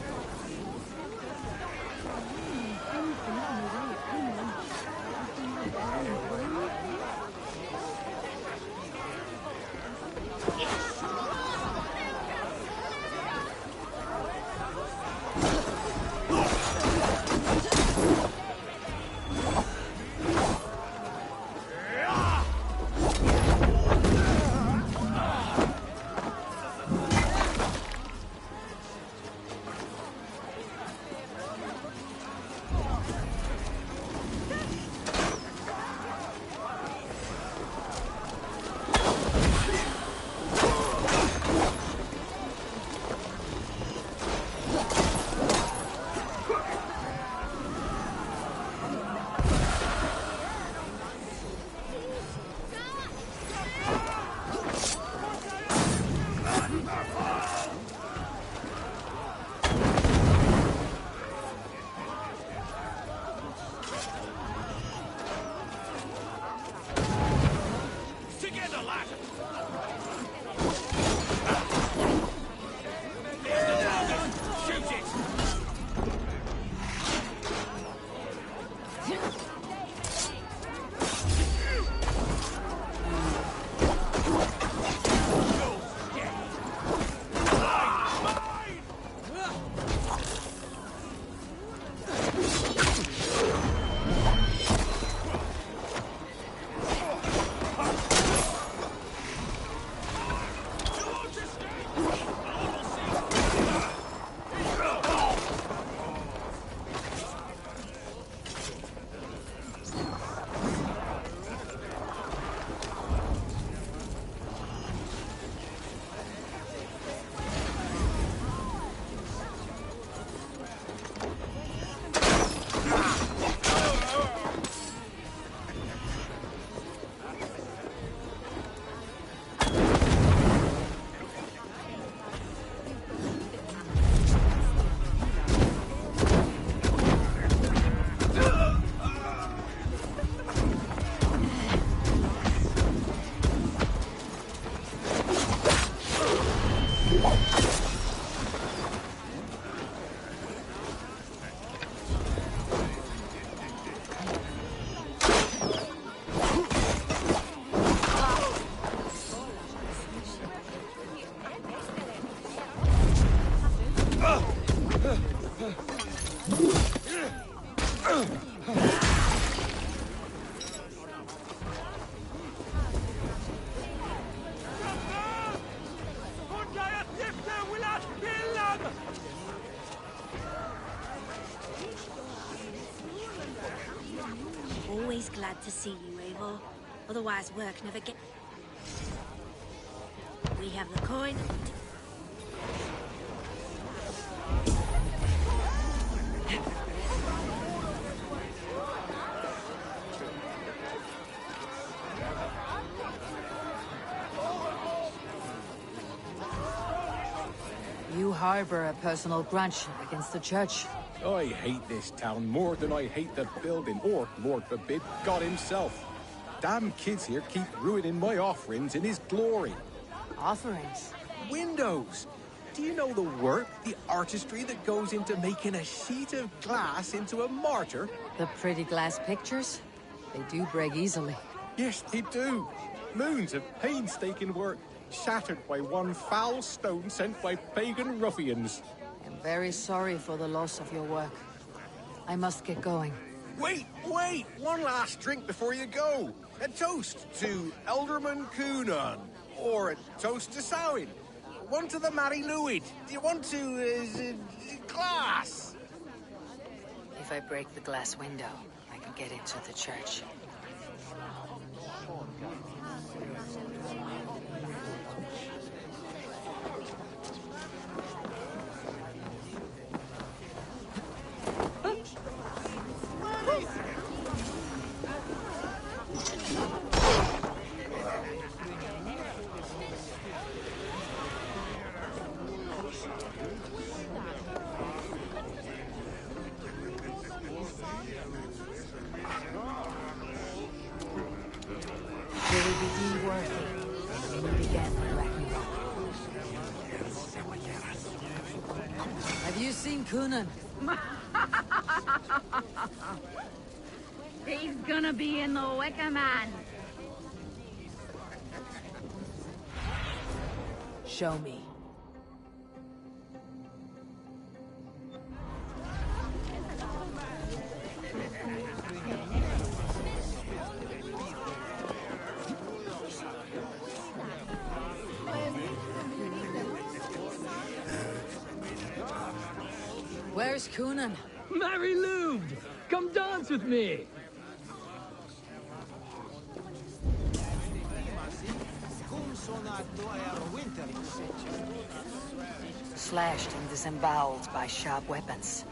Always glad to see you, Eivor. Otherwise, work never get. We have the coin. You harbor a personal grudge against the church. I hate this town more than I hate the building, or, Lord forbid, God himself. Damn kids here keep ruining my offerings in his glory. Offerings? Windows! Do you know the work, the artistry that goes into making a sheet of glass into a martyr? The pretty glass pictures? They do break easily. Yes, they do. Moons of painstaking work, shattered by one foul stone sent by pagan ruffians. I'm very sorry for the loss of your work. I must get going. Wait! One last drink before you go. A toast to Elderman Coonan. Or a toast to Samhain. One to the Mary Lwyd. Do you want to, glass? If I break the glass window, I can get into the church. will be deemed worthy. We meet again in Ragnarok. Have you seen Kunan? He's gonna be in the Wicker Man. Show me. Where's Kunan? Mary Lubed! Come dance with me! Slashed and disemboweled by sharp weapons.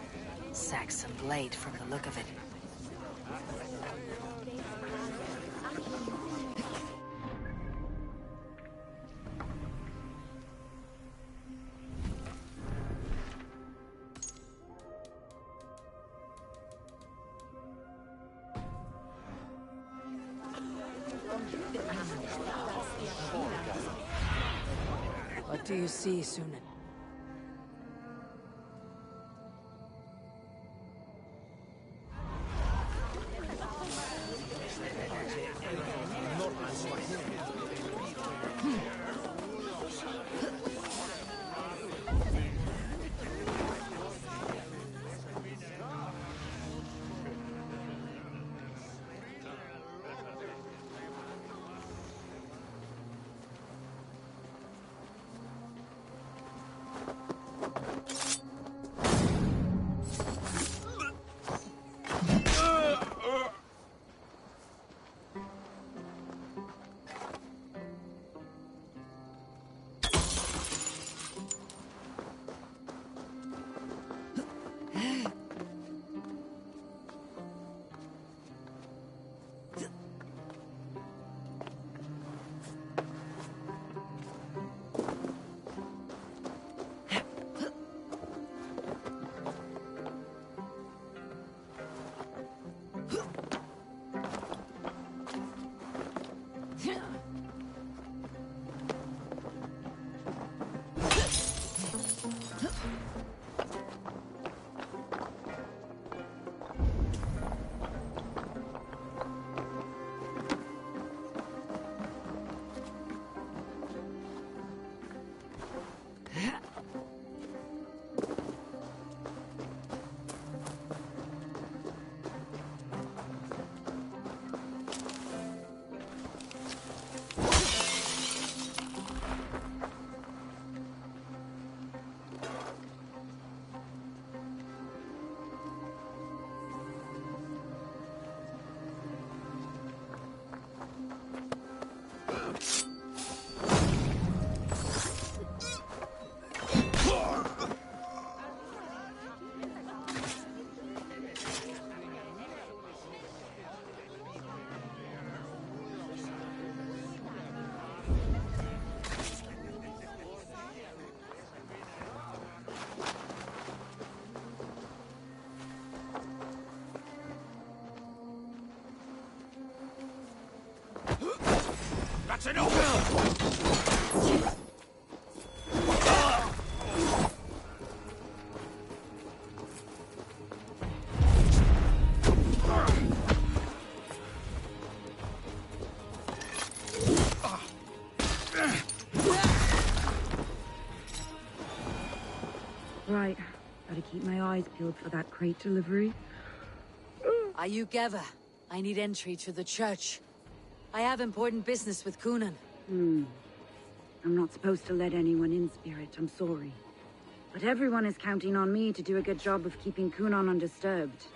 Saxon blade from the look of it. What do you see, Sunan? That's enough! Right. Gotta keep my eyes peeled for that crate delivery. Ayukeva, I need entry to the church. I have important business with Kunan. I'm not supposed to let anyone in, Spirit. I'm sorry. But everyone is counting on me to do a good job of keeping Kunan undisturbed.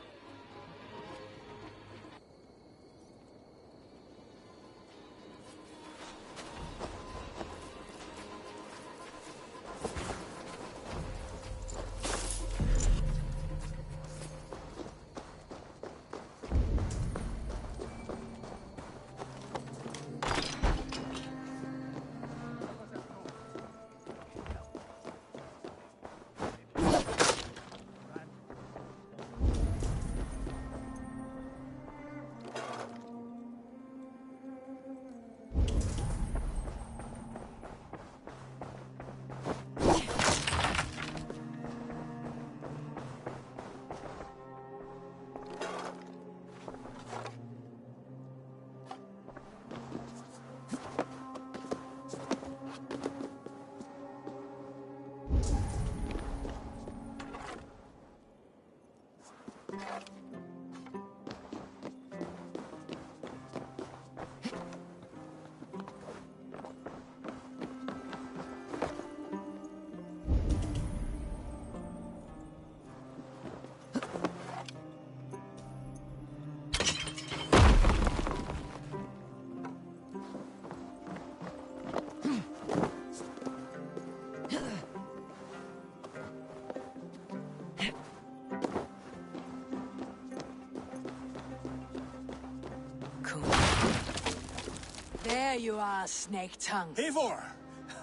There you are, Snake Tongue. Eivor!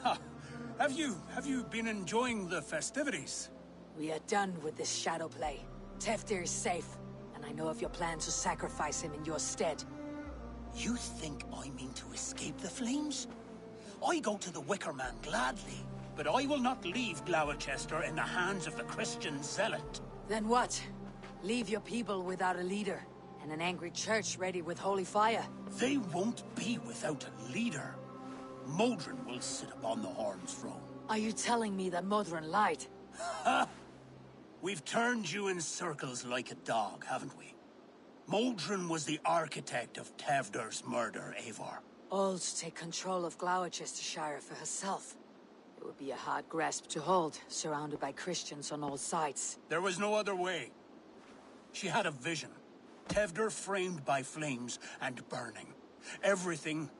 Ha. Have you been enjoying the festivities? We are done with this shadow play. Teftir is safe, and I know of your plan to sacrifice him in your stead. You think I mean to escape the flames? I go to the Wicker Man gladly, but I will not leave Gloucester in the hands of the Christian zealot. Then what? Leave your people without a leader, and an angry church ready with holy fire? They won't be without a leader. Modron will sit upon the Horn's throne. Are you telling me that Modron lied? Ha! We've turned you in circles like a dog, haven't we? Modron was the architect of Tevder's murder, Eivor. All to take control of Gloucestershire for herself. It would be a hard grasp to hold, surrounded by Christians on all sides. There was no other way. She had a vision. Tevder framed by flames and burning. Everything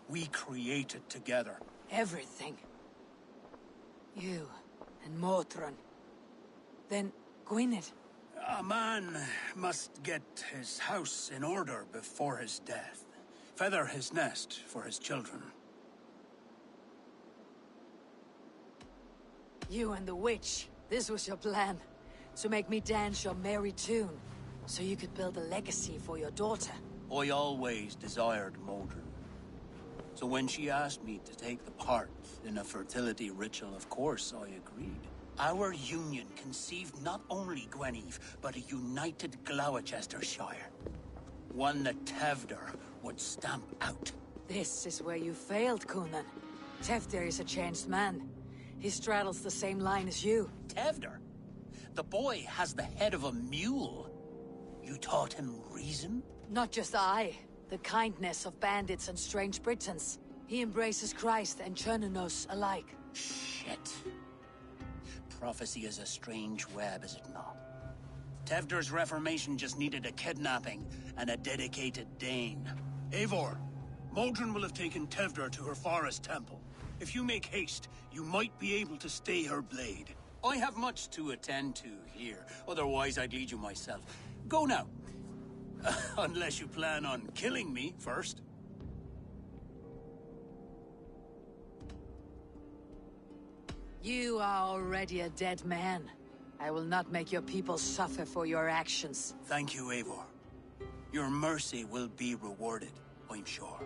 we created together. Everything? You and Modron. Then Gwynedd. A man must get his house in order before his death. Feather his nest for his children. You and the witch. This was your plan. To make me dance your merry tune. So you could build a legacy for your daughter. I always desired Modron. So when she asked me to take the part in a fertility ritual, of course I agreed. Our union conceived not only Gweneve, but a united Gloucestershire. One that Tevder would stamp out. This is where you failed, Coonan. Teftir is a changed man. He straddles the same line as you. Tevder? The boy has the head of a mule. You taught him reason? Not just I. The kindness of bandits and strange Britons. He embraces Christ and Chernonos alike. Shit. Prophecy is a strange web, is it not? Tevder's reformation just needed a kidnapping and a dedicated Dane. Eivor, Modron will have taken Tevder to her forest temple. If you make haste, you might be able to stay her blade. I have much to attend to here, otherwise I'd lead you myself. Go now. Unless you plan on killing me first. You are already a dead man. I will not make your people suffer for your actions. Thank you, Eivor. Your mercy will be rewarded, I'm sure.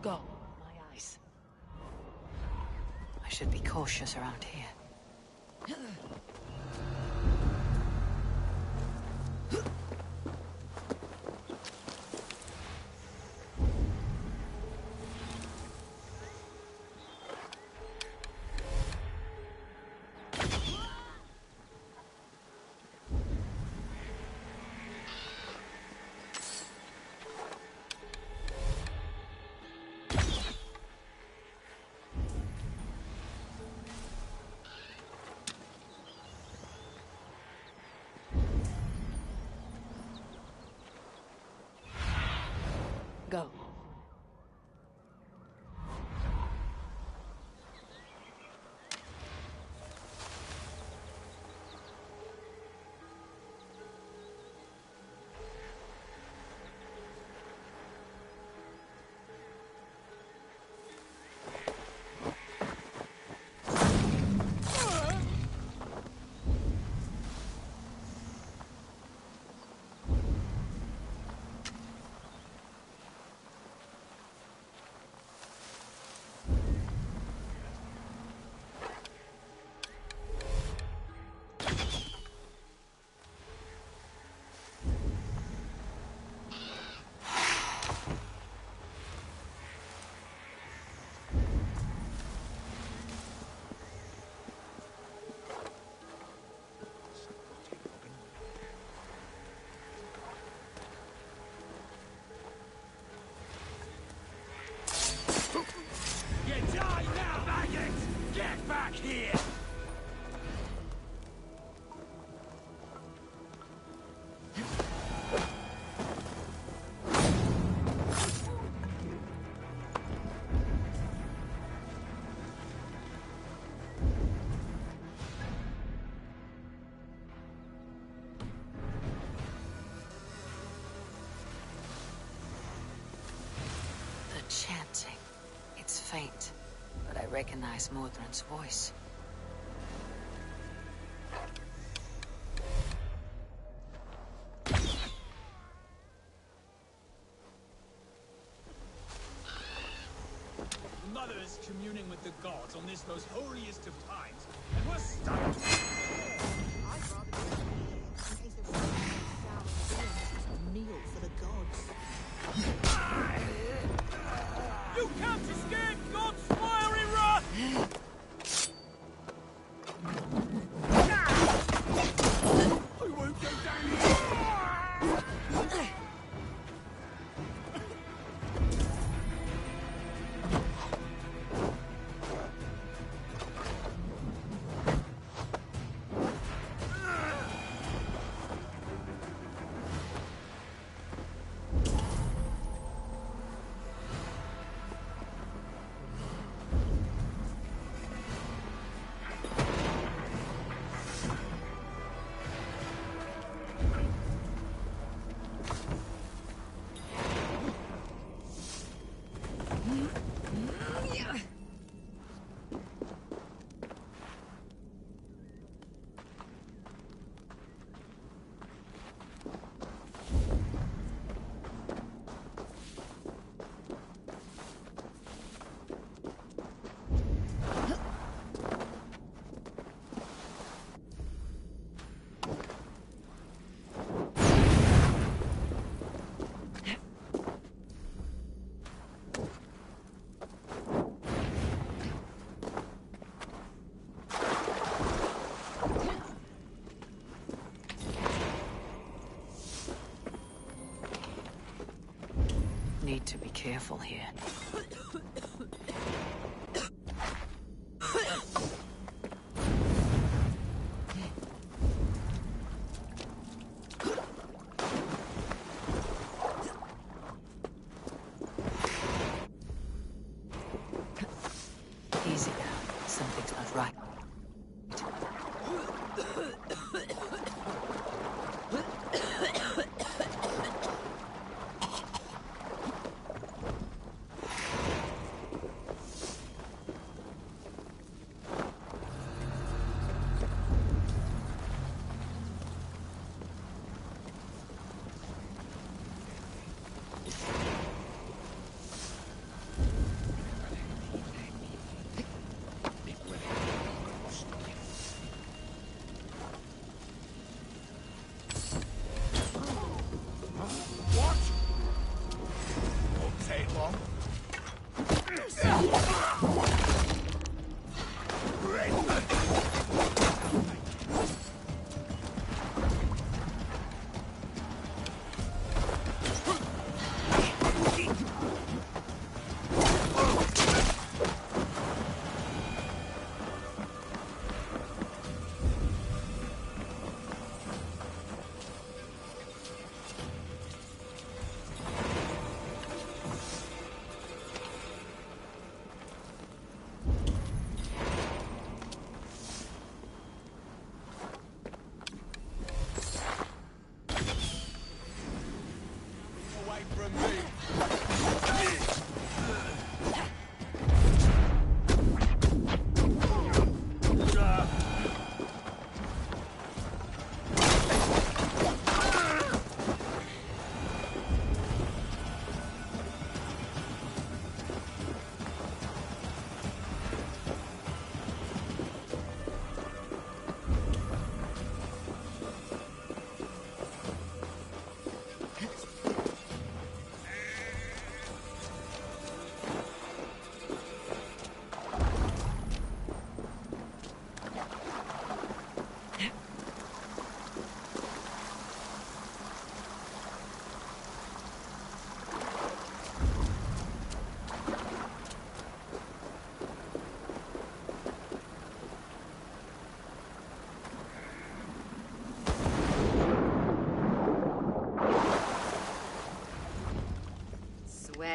Go. My eyes. I should be cautious around here. Go. Here! The chanting. It's faint, but I recognize Mordred's voice. Mother is communing with the gods on this most holiest of times, and we're stuck. I'd rather be here in case there's something a meal for the gods. You can't escape God's fiery wrath! I won't go down here! Need to be careful here. Easy now. Something's not right.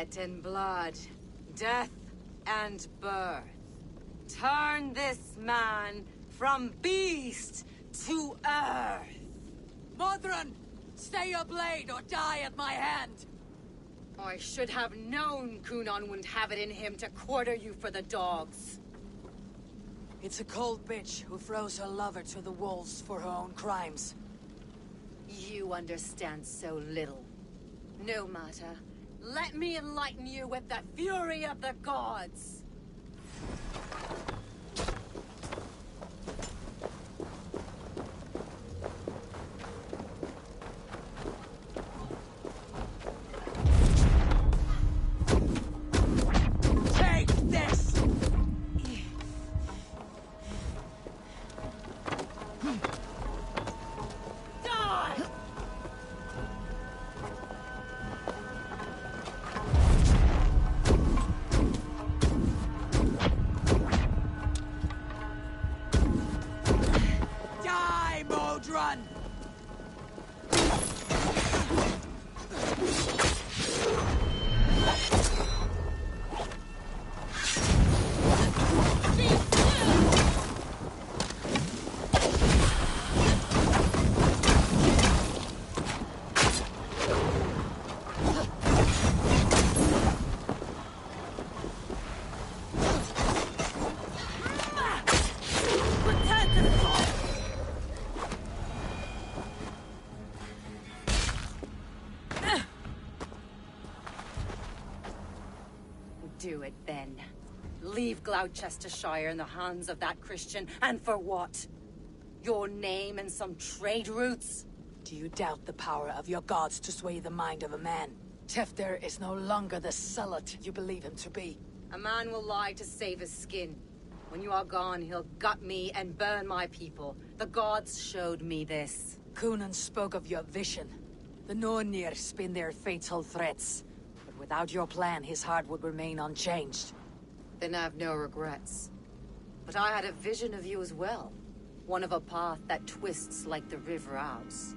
sweat and blood, death and birth. Turn this man from beast to earth. Modron! Stay your blade or die at my hand! I should have known Kunon wouldn't have it in him to quarter you for the dogs. It's a cold bitch who throws her lover to the wolves for her own crimes. You understand so little. No matter. Let me enlighten you with the fury of the gods! Do it, then. Leave Gloucestershire in the hands of that Christian, and for what? Your name and some trade routes? Do you doubt the power of your gods to sway the mind of a man? Tefter is no longer the zealot you believe him to be. A man will lie to save his skin. When you are gone, he'll gut me and burn my people. The gods showed me this. Kunon spoke of your vision. The Nornir spin their fatal threats. But without your plan, his heart would remain unchanged. Then I have no regrets. But I had a vision of you as well. One of a path that twists like the river Ouse.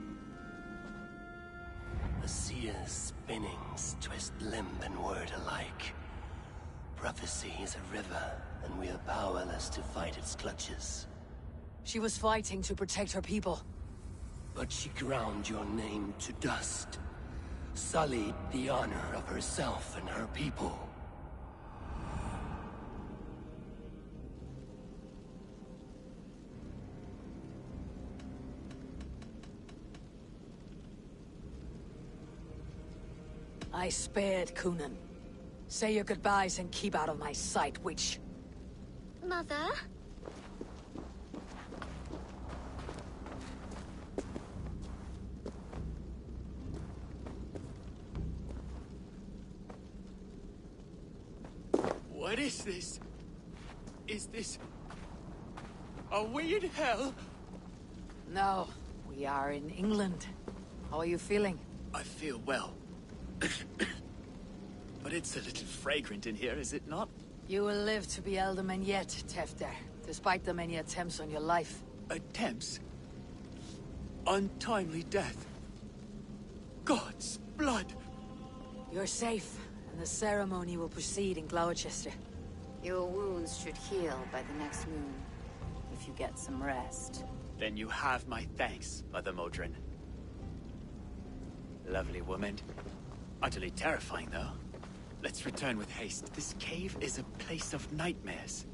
The seer's spinnings twist limb and word alike. Prophecy is a river, and we are powerless to fight its clutches. She was fighting to protect her people. But she ground your name to dust. Sullied the honor of herself and her people. I spared Kunon. Say your goodbyes and keep out of my sight, witch. Mother? What is this? Is this... are we in hell? No, we are in England. How are you feeling? I feel well. But it's a little fragrant in here, is it not? You will live to be Elderman yet, Tefter, despite the many attempts on your life. Attempts? Untimely death? God's blood! You're safe, and the ceremony will proceed in Gloucester. Your wounds should heal by the next moon, if you get some rest. Then you have my thanks, Mother Modron. Lovely woman. Utterly terrifying, though. Let's return with haste. This cave is a place of nightmares.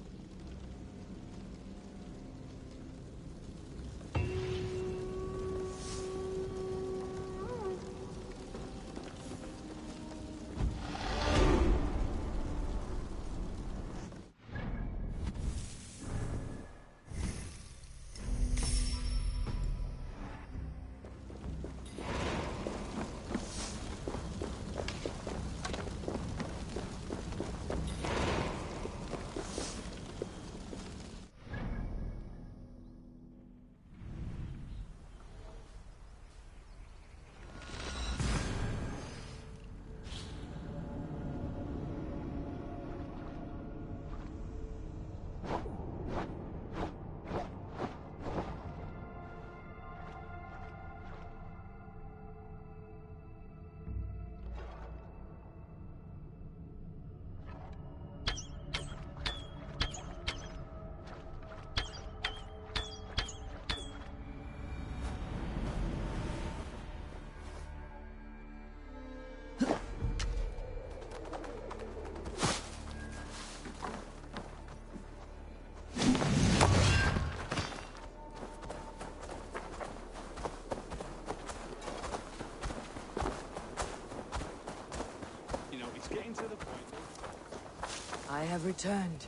have returned.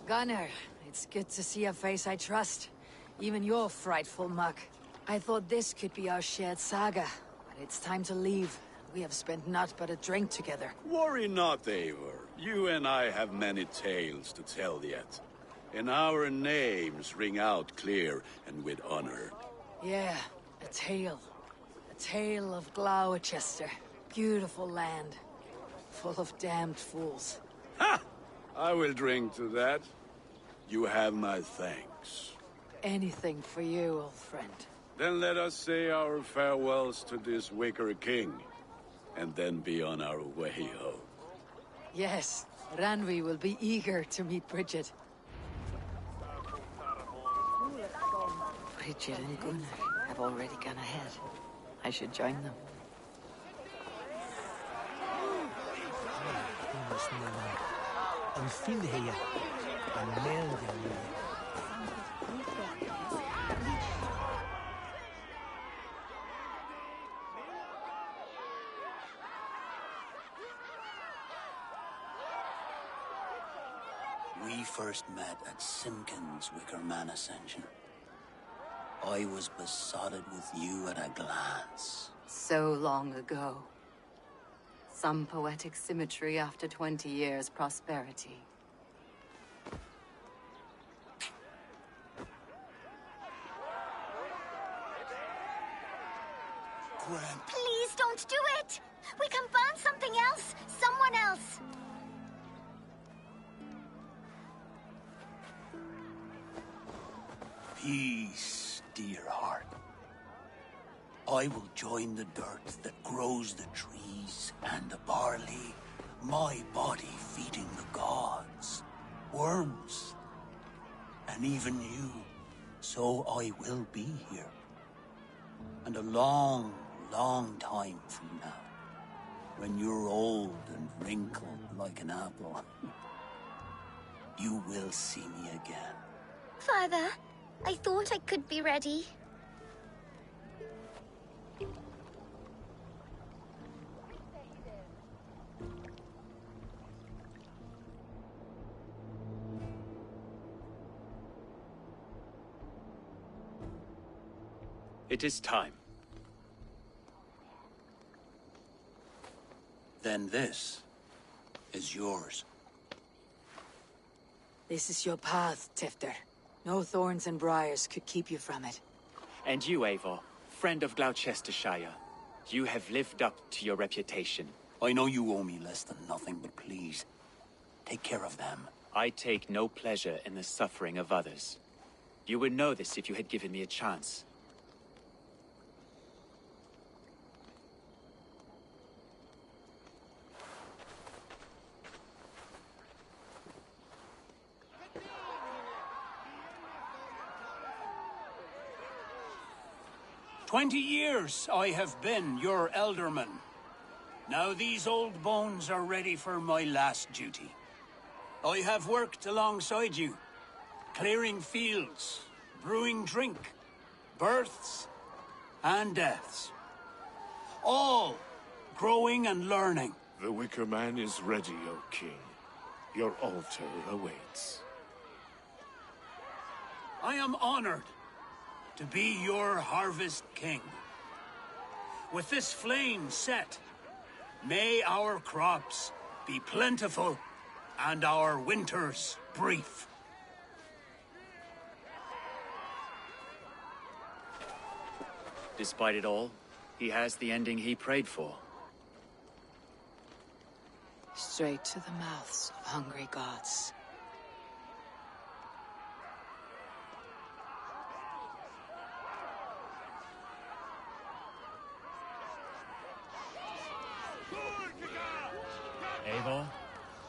Gunnar, it's good to see a face I trust. Even your frightful muck. I thought this could be our shared saga, but it's time to leave. We have spent naught but a drink together. Worry not, Eivor. You and I have many tales to tell yet. And our names ring out clear and with honor. Yeah, a tale. A tale of Gloucester. Beautiful land. Full of damned fools. Ha! I will drink to that. You have my thanks. Anything for you, old friend. Then let us say our farewells to this Wicker King, and then be on our way home. Yes, Ranvi will be eager to meet Bridget. Bridget and Gunnar have already gone ahead. I should join them. We first met at Simpkins' Wicker Man Ascension. I was besotted with you at a glance. So long ago. Some poetic symmetry after 20 years' prosperity. Please don't do it! We can burn something else! Someone else! Peace, dear heart. I will join the dirt that grows the trees and the barley, my body feeding the gods, worms, and even you. So I will be here. And a long, long time from now, when you're old and wrinkled like an apple, you will see me again. Father, I thought I could be ready. It is time. Then this is yours. This is your path, Tifter. No thorns and briars could keep you from it. And you, Eivor, friend of Gloucestershire, you have lived up to your reputation. I know you owe me less than nothing, but please, take care of them. I take no pleasure in the suffering of others. You would know this if you had given me a chance. "20 years I have been your elderman. Now these old bones are ready for my last duty. I have worked alongside you, clearing fields, brewing drink, births and deaths. All growing and learning. The Wicker Man is ready, O King. Your altar awaits. I am honored to be your Harvest King. With this flame set, may our crops be plentiful and our winters brief. Despite it all, he has the ending he prayed for. Straight to the mouths of hungry gods. Eivor,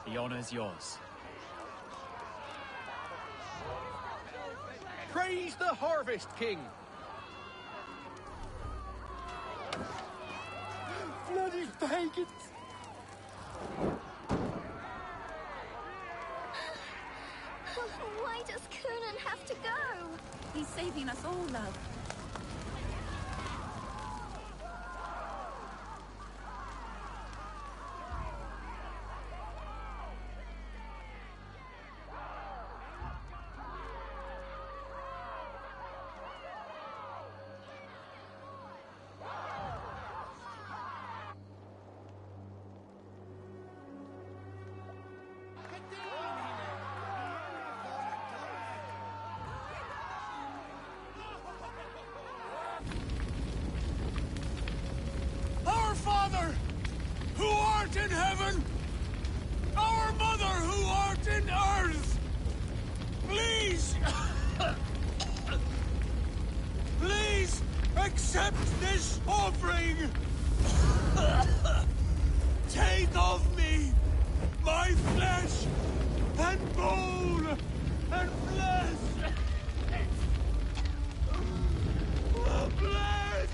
the honor's yours. Praise the Harvest King! Bloody pagans! Why does Coonan have to go? He's saving us all, love. Our Father, who art in heaven, our Mother, who art in earth, please, please accept this offering. Take of me my flesh and bone and flesh. Bless.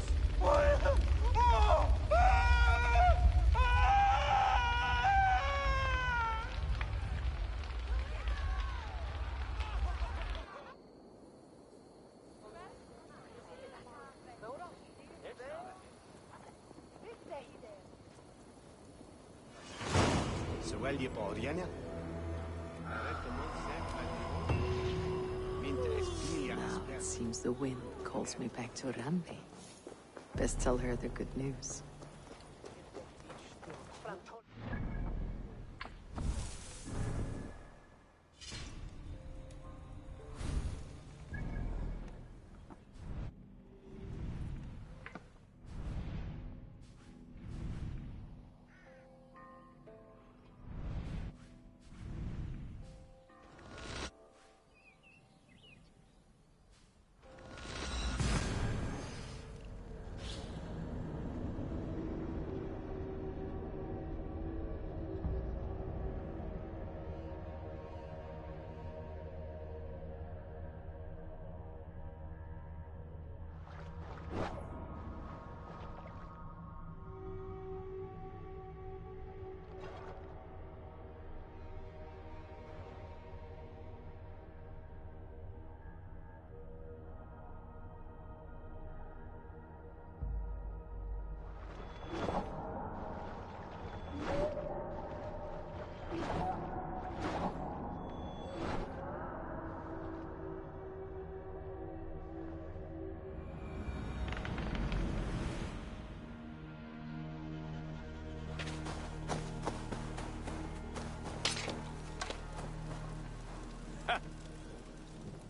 Now it seems the wind calls me back to Rambi. Best tell her the good news.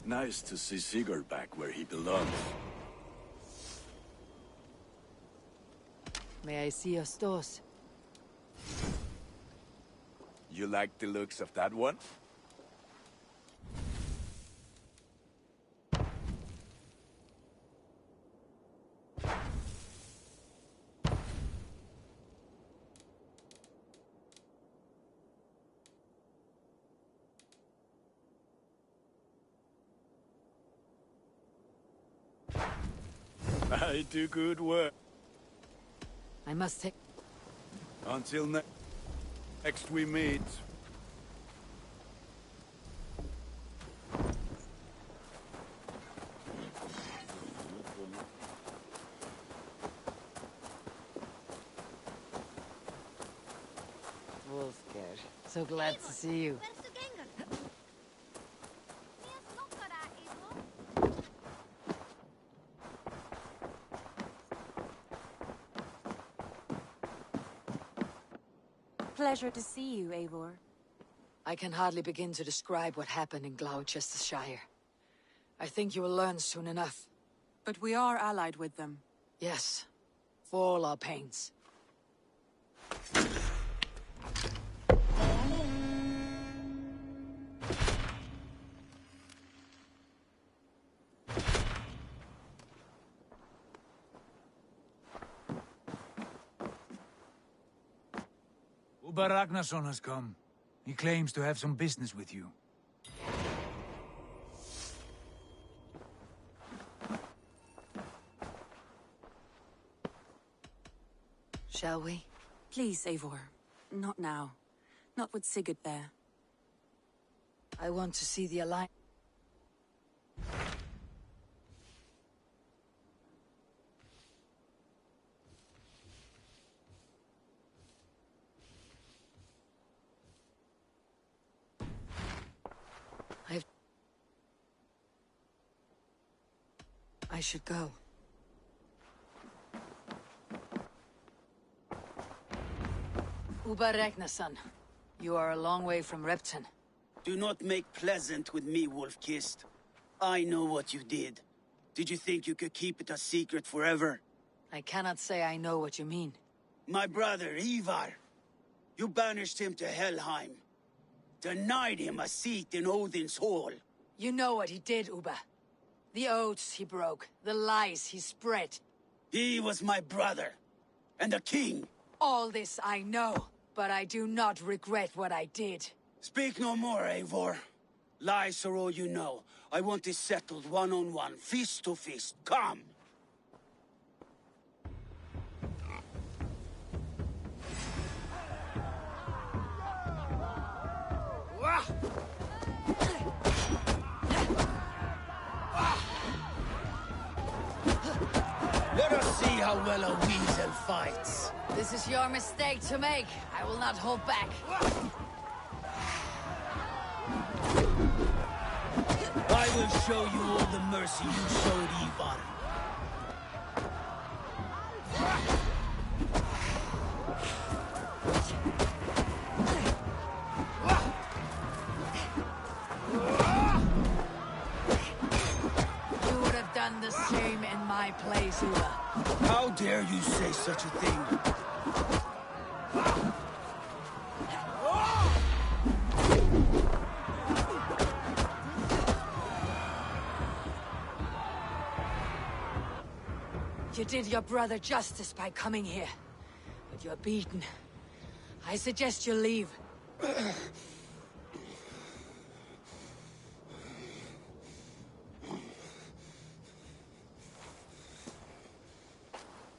Nice to see Sigurd back where he belongs. May I see your stores? You like the looks of that one? I do good work. I must take... Until next we meet. Wolfgar, so glad to see you. Pleasure to see you, Eivor. I can hardly begin to describe what happened in Gloucestershire. I think you will learn soon enough. But we are allied with them. Yes, for all our pains. Uber Ragnarsson has come. He claims to have some business with you. shall we? Please, Eivor. Not now. Not with Sigurd there. I want to see the Alliance. I should go. Uba Ragnarsson, you are a long way from Repton. Do not make pleasant with me, Wolf-Kissed. I know what you did. Did you think you could keep it a secret forever? I cannot say I know what you mean. My brother, Ivar. You banished him to Helheim. Denied him a seat in Odin's hall. You know what he did, Uba. The oaths he broke, the lies he spread. He was my brother, and the king. All this I know, but I do not regret what I did. Speak no more, Eivor. Lies are all you know. I want this settled one-on-one, fist to fist. Come! Let us see how well a weasel fights. This is your mistake to make. I will not hold back. I will show you all the mercy you showed Ivar. You would have done the same in my place, Uba. How dare you say such a thing? You did your brother justice by coming here, but you're beaten. I suggest you leave.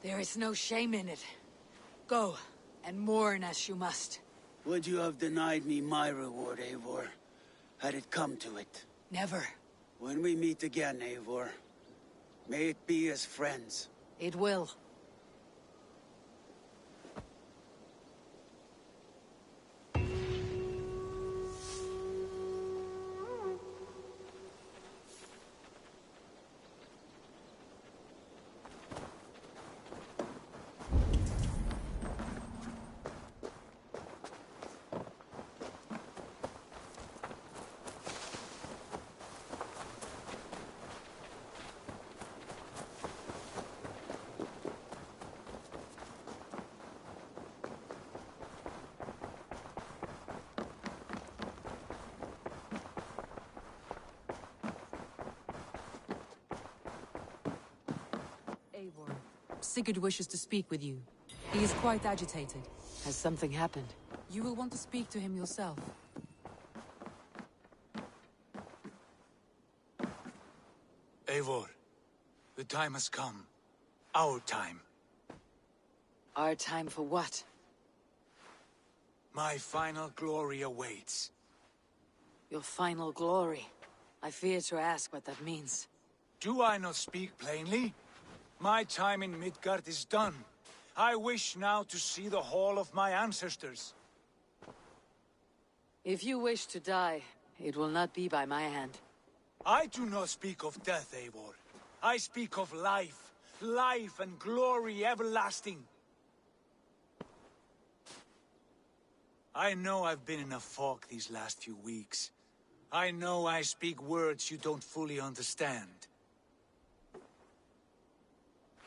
There is no shame in it. Go, and mourn as you must. Would you have denied me my reward, Eivor, had it come to it? Never. When we meet again, Eivor, may it be as friends. It will. Eivor, Sigurd wishes to speak with you. He is quite agitated. Has something happened? You will want to speak to him yourself. Eivor, the time has come. Our time. Our time for what? My final glory awaits. Your final glory. I fear to ask what that means. Do I not speak plainly? My time in Midgard is done. I wish now to see the hall of my ancestors. If you wish to die, it will not be by my hand. I do not speak of death, Eivor. I speak of life. Life and glory everlasting. I know I've been in a fog these last few weeks. I know I speak words you don't fully understand.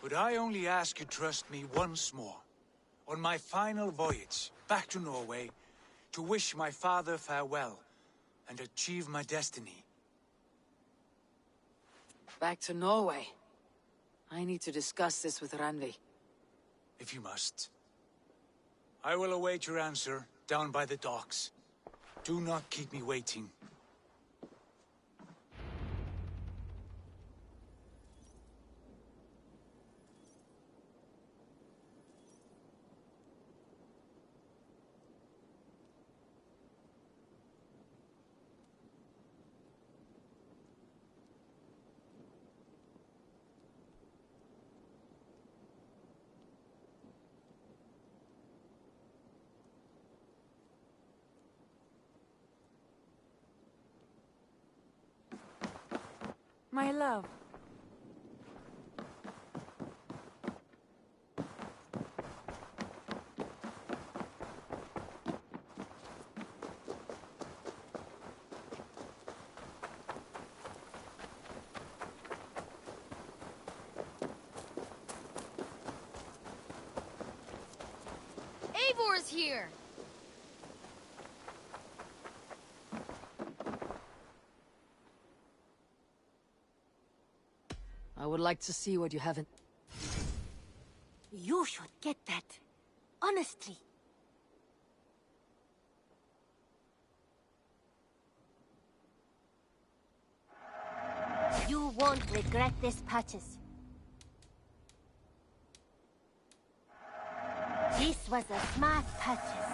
But I only ask you trust me once more. On my final voyage, back to Norway, to wish my father farewell, and achieve my destiny. Back to Norway? I need to discuss this with Randvi. If you must. I will await your answer down by the docks. Do not keep me waiting. My love. Eivor's here! I would like to see what you haven't... You should get that. Honestly. You won't regret this purchase. This was a smart purchase.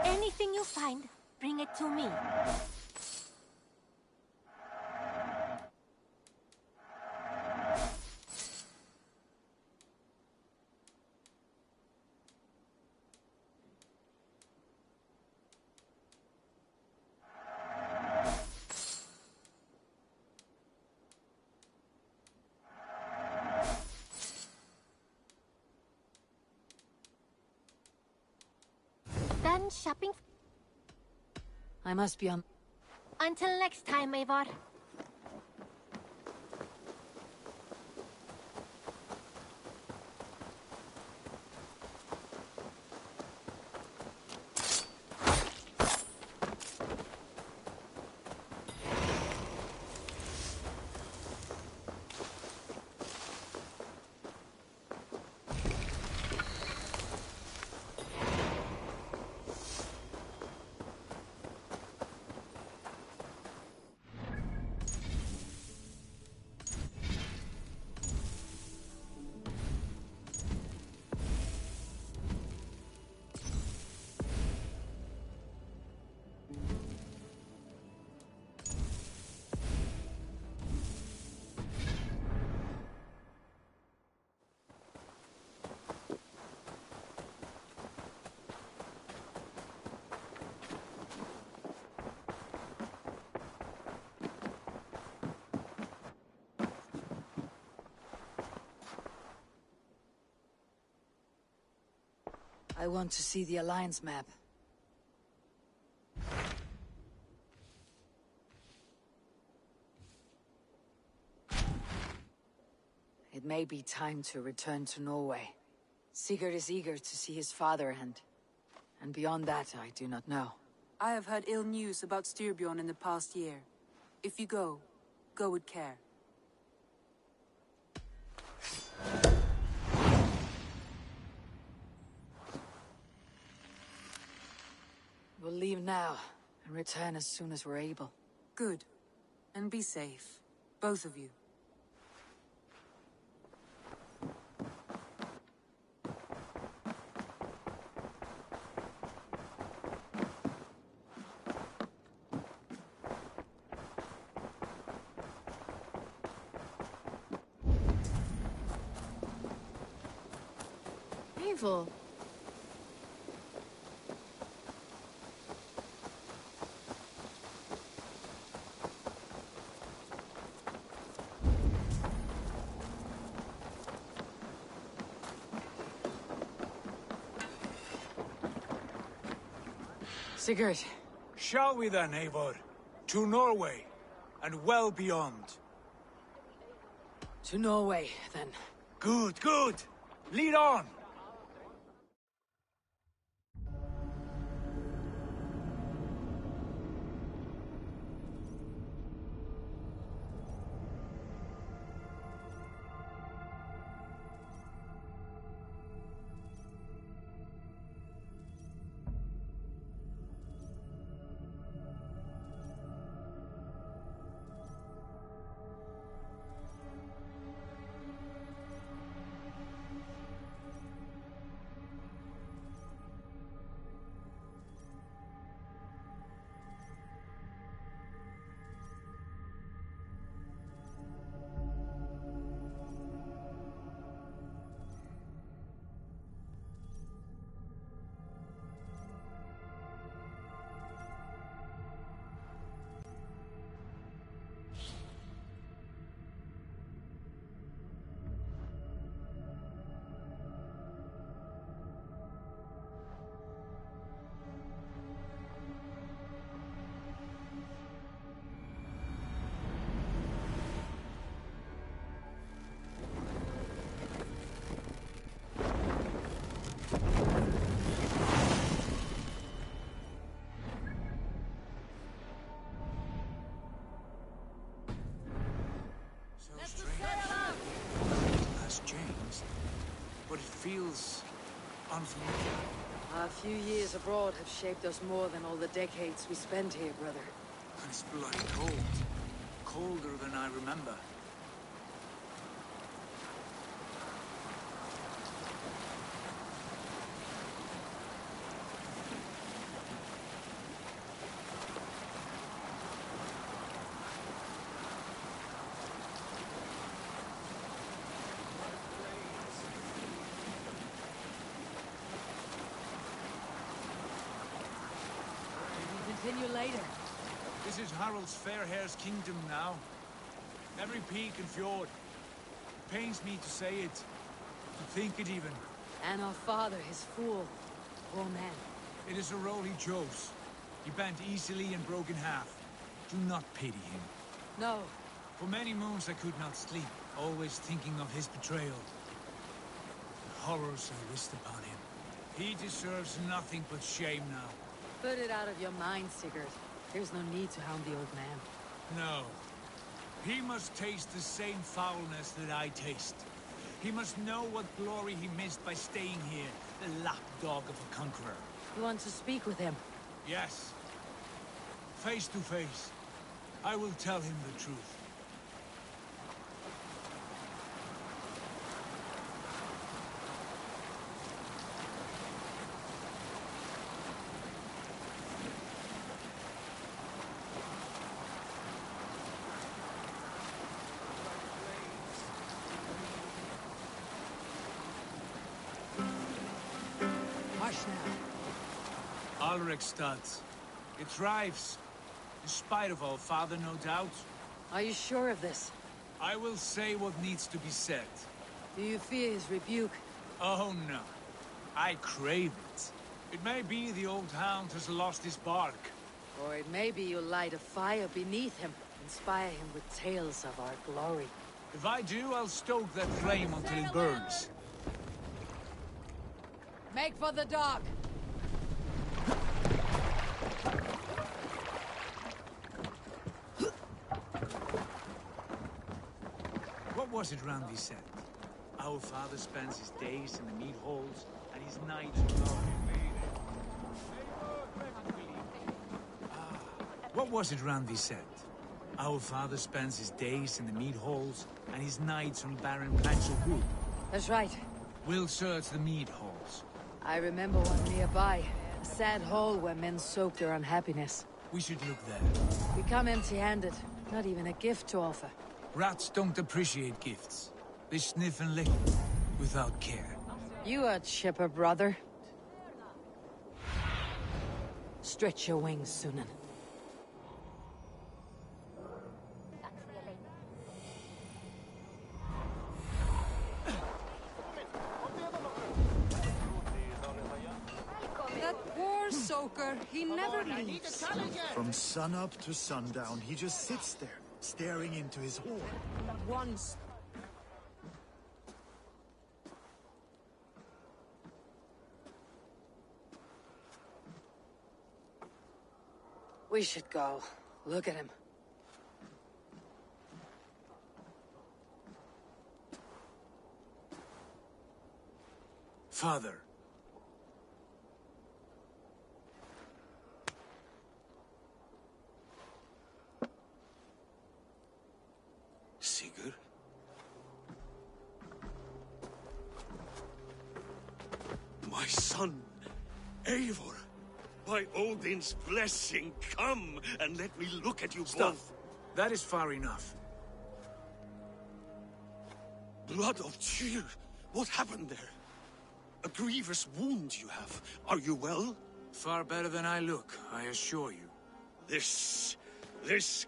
Anything you find, bring it to me. Done shopping? I must be on... Until next time, Eivor. I want to see the Alliance map. It may be time to return to Norway. Sigurd is eager to see his father and beyond that, I do not know. I have heard ill news about Styrbjorn in the past year. If you go, go with care. We'll leave now, and return as soon as we're able. Good. And be safe. Both of you. Painful. Sigurd. Shall we then, Eivor? To Norway, and well beyond. To Norway, then. Good, good! Lead on! feels unfamiliar. A few years abroad have shaped us more than all the decades we spent here, brother. It's bloody cold. Colder than I remember. Continue later. This is Harald's Fairhair's kingdom now. Every peak and fjord. It pains me to say it, to think it even. And our father, his fool. Poor man. It is a role he chose. He bent easily and broke in half. Do not pity him. No. For many moons I could not sleep, always thinking of his betrayal. The horrors I wished upon him. He deserves nothing but shame now. Put it out of your mind, Sigurd. There's no need to hound the old man. No. He must taste the same foulness that I taste. He must know what glory he missed by staying here, the lapdog of a conqueror. You want to speak with him? Yes. Face to face. I will tell him the truth. Alrekstad. It thrives. In spite of our father, no doubt. Are you sure of this? I will say what needs to be said. Do you fear his rebuke? Oh, no. I crave it. It may be the old hound has lost his bark. Or it may be you'll light a fire beneath him, inspire him with tales of our glory. If I do, I'll stoke that flame until it burns. Make for the dock! What was it Randi said? Our father spends his days in the mead halls, and his nights... What was it Randi said? Our father spends his days in the mead halls, and his nights on barren patches of wood. That's right. We'll search the mead halls. I remember one nearby. A sad hole where men soak their unhappiness. We should look there. We come empty-handed. Not even a gift to offer. Rats don't appreciate gifts. They sniff and lick without care. You a chipper, brother. Stretch your wings, Sunan. That poor soaker, he never leaves. From sunup to sundown, he just sits there, staring into his horn. Once. We should go. Look at him. Father. Sigurd? My son, Eivor. By Odin's blessing, come and let me look at you Stop. both. That is far enough. Blood of Tyr. What happened there? A grievous wound you have. Are you well? Far better than I look, I assure you. This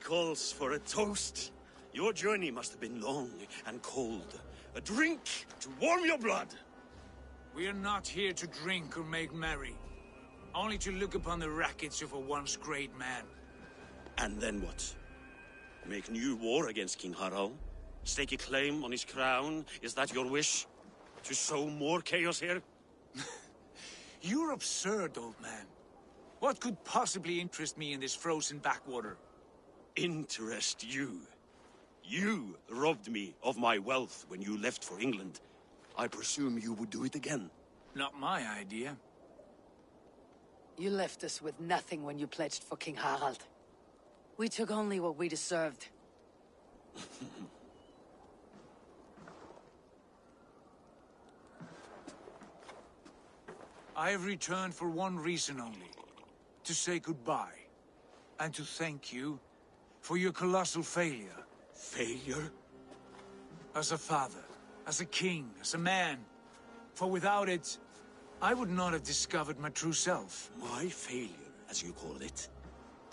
calls for a toast. Your journey must have been long and cold. A drink to warm your blood. We are not here to drink or make merry. Only to look upon the rackets of a once great man. And then what? Make new war against King Harald? Stake a claim on his crown? Is that your wish? To sow more chaos here? You're absurd, old man. What could possibly interest me in this frozen backwater? Interest you? You robbed me of my wealth when you left for England. I presume you would do it again. Not my idea. You left us with nothing when you pledged for King Harald. We took only what we deserved. I have returned for one reason only. To say goodbye. And to thank you for your colossal failure. Failure? As a father, as a king, as a man. For without it, I would not have discovered my true self. My failure, as you call it?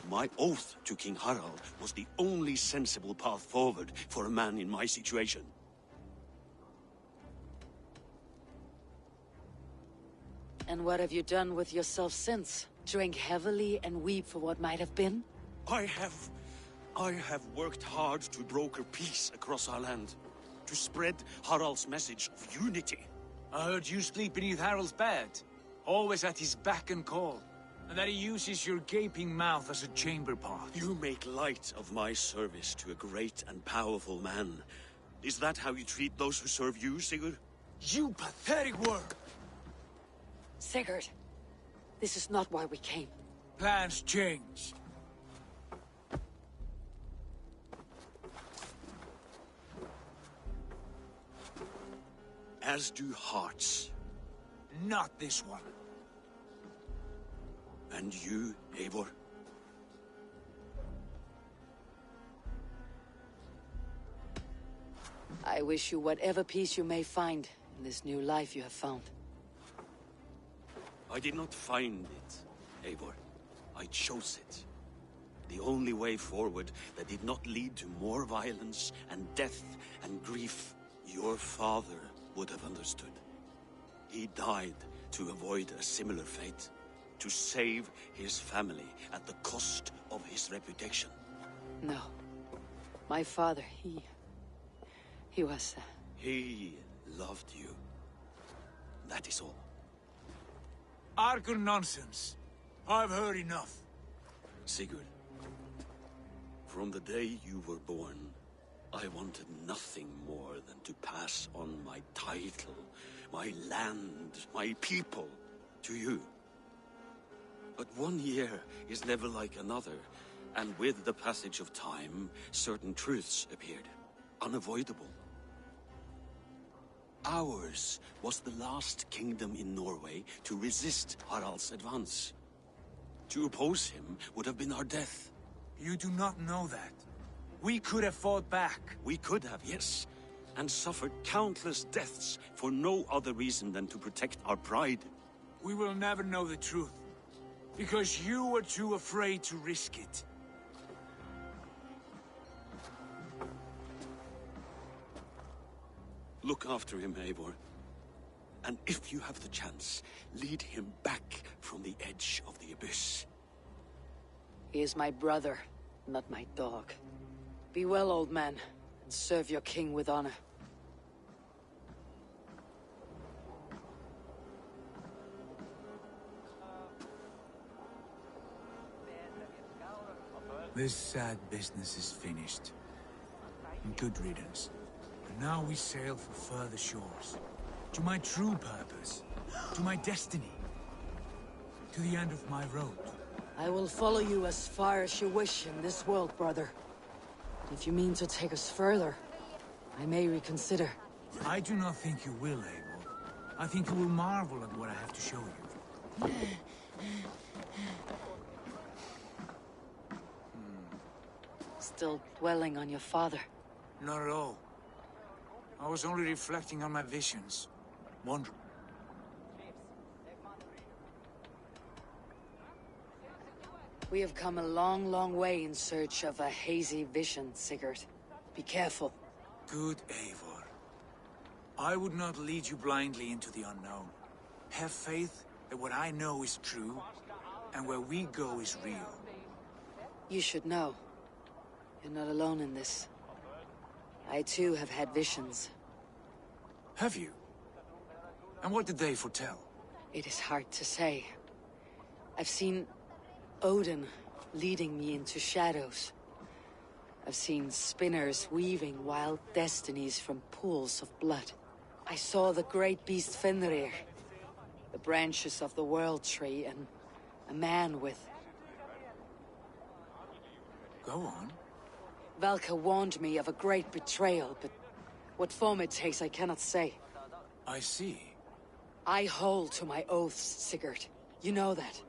My oath to King Harald was the only sensible path forward for a man in my situation. And what have you done with yourself since? Drink heavily and weep for what might have been? I have worked hard to broker peace across our land. To spread Harald's message of unity. I heard you sleep beneath Harald's bed. Always at his beck and call. And that he uses your gaping mouth as a chamber pot. You make light of my service to a great and powerful man. Is that how you treat those who serve you, Sigurd? You pathetic worm! Sigurd, this is not why we came. Plans change. As do hearts. Not this one. And you, Eivor? I wish you whatever peace you may find in this new life you have found. I did not find it, Eivor. I chose it. The only way forward that did not lead to more violence and death and grief your father would have understood. He died to avoid a similar fate. To save his family at the cost of his reputation. No. My father, he was... He loved you. That is all. Argur nonsense. I've heard enough. Sigurd, from the day you were born, I wanted nothing more than to pass on my title, my land, my people, to you. But 1 year is never like another, and with the passage of time, certain truths appeared, unavoidable. Ours was the last kingdom in Norway to resist Harald's advance. To oppose him would have been our death. You do not know that. We could have fought back. We could have, yes, and suffered countless deaths for no other reason than to protect our pride. We will never know the truth. Because you were too afraid to risk it. Look after him, Eivor. And if you have the chance, lead him back from the edge of the abyss. He is my brother, not my dog. Be well, old man, and serve your king with honor. This sad business is finished. And good riddance. And now we sail for further shores. To my true purpose. To my destiny. To the end of my road. I will follow you as far as you wish in this world, brother. If you mean to take us further, I may reconsider. I do not think you will, Abel. I think you will marvel at what I have to show you. Still dwelling on your father? Not at all. I was only reflecting on my visions. Wondering. We have come a long, long way in search of a hazy vision, Sigurd. Be careful. Good Eivor. I would not lead you blindly into the unknown. Have faith that what I know is true, and where we go is real. You should know. You're not alone in this. I too have had visions. Have you? And what did they foretell? It is hard to say. I've seen Odin leading me into shadows. I've seen spinners weaving wild destinies from pools of blood. I saw the great beast Fenrir, the branches of the World Tree, and a man with... Go on. Valka warned me of a great betrayal, but what form it takes I cannot say. I see. I hold to my oaths, Sigurd. You know that.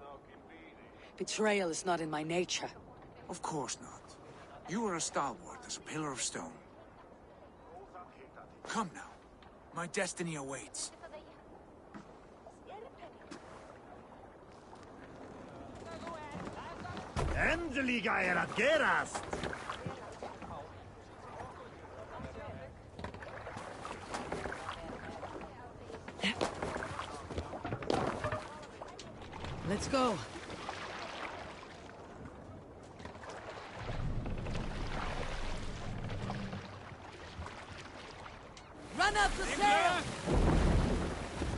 Betrayal is not in my nature. Of course not. You are a stalwart as a pillar of stone. Come now. My destiny awaits. Endelig er at gerast! Let's go. Run up the stairs!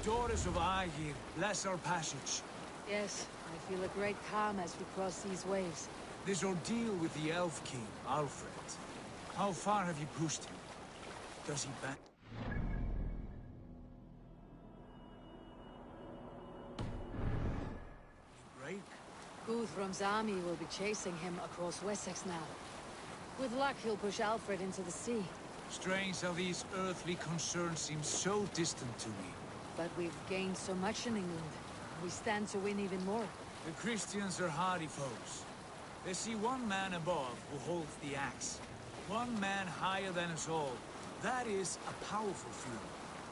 Daughters of Aegir, bless our passage. Yes, I feel a great calm as we cross these waves. This ordeal with the Elf King, Alfred. How far have you pushed him? Does he back? Break? Guthrum's army will be chasing him across Wessex now. With luck, he'll push Alfred into the sea. Strange how these earthly concerns seem so distant to me. But we've gained so much in England. We stand to win even more. The Christians are hardy foes. They see one man above who holds the axe. One man higher than us all. That is a powerful feeling.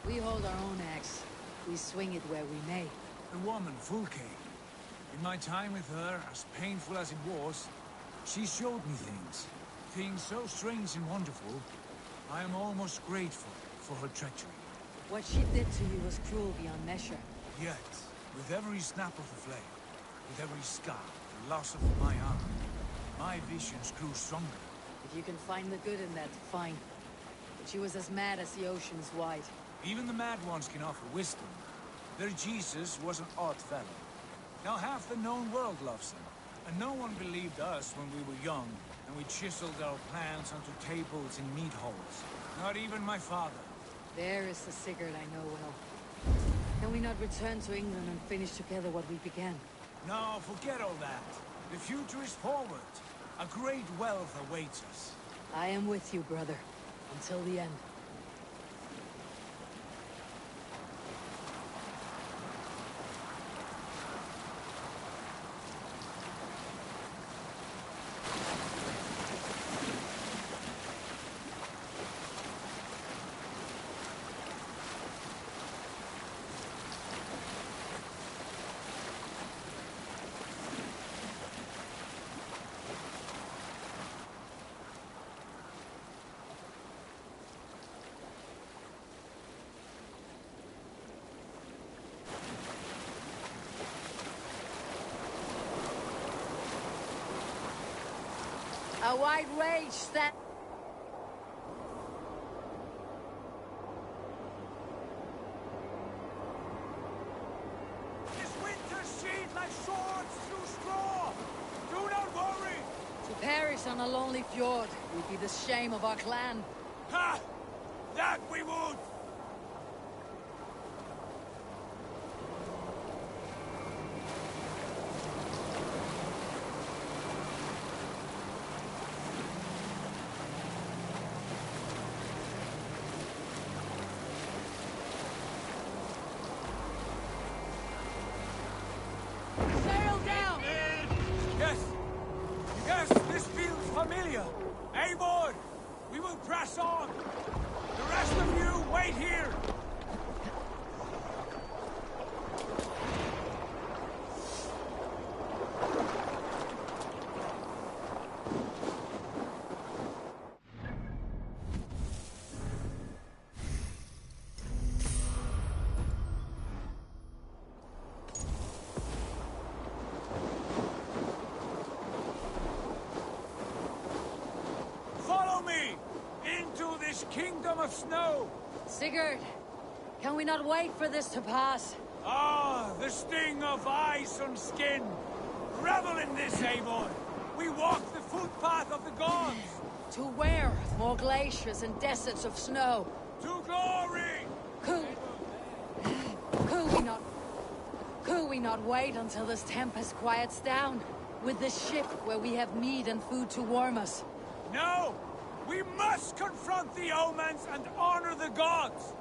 We hold our own axe. We swing it where we may. The woman, Fulke. In my time with her, as painful as it was, she showed me things. Things so strange and wonderful. I am almost grateful for her treachery. What she did to you was cruel beyond measure. Yet, with every snap of the flame, with every scar, the loss of my arm, my visions grew stronger. If you can find the good in that, fine. But she was as mad as the ocean is wide. Even the mad ones can offer wisdom. Their Jesus was an odd fellow. Now half the known world loves him. And no one believed us when we were young, and we chiseled our plans onto tables in meat halls. Not even my father. There is the Sigurd I know well. Can we not return to England and finish together what we began? No, forget all that. The future is forward. A great wealth awaits us. I am with you, brother. Until the end. A white rage that... This winter sheet like swords through straw! Do not worry! To perish on a lonely fjord would be the shame of our clan. Ha! That we would! Familiar! Eivor! We will press on! The rest of you, wait here! Kingdom of snow! Sigurd, can we not wait for this to pass? Ah, the sting of ice on skin! Revel in this, Eivor! We walk the footpath of the gods! To where? More glaciers and deserts of snow. To glory! Could not wait until this tempest quiets down? With the ship where we have meat and food to warm us. No! We must confront the omens and honor the gods!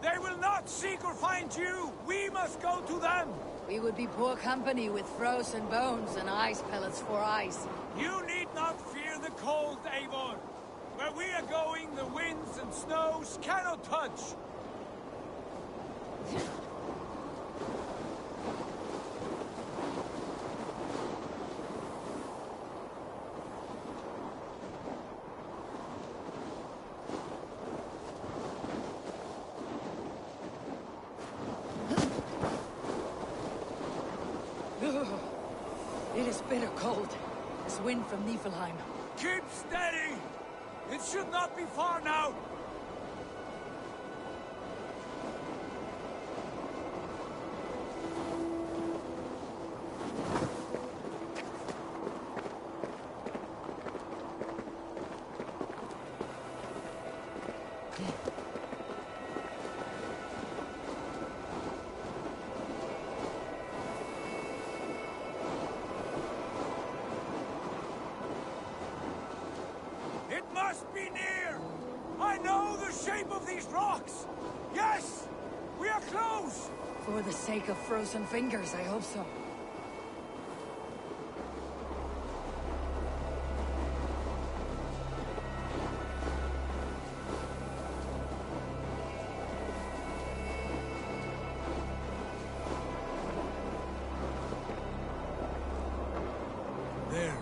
They will not seek or find you! We must go to them! We would be poor company with frozen bones and ice pellets for eyes. You need not fear the cold, Eivor! Where we are going, the winds and snows cannot touch! It is bitter cold. This wind from Niflheim. Keep steady! It should not be far now! It must be near! I know the shape of these rocks! Yes! We are close! For the sake of frozen fingers, I hope so. There.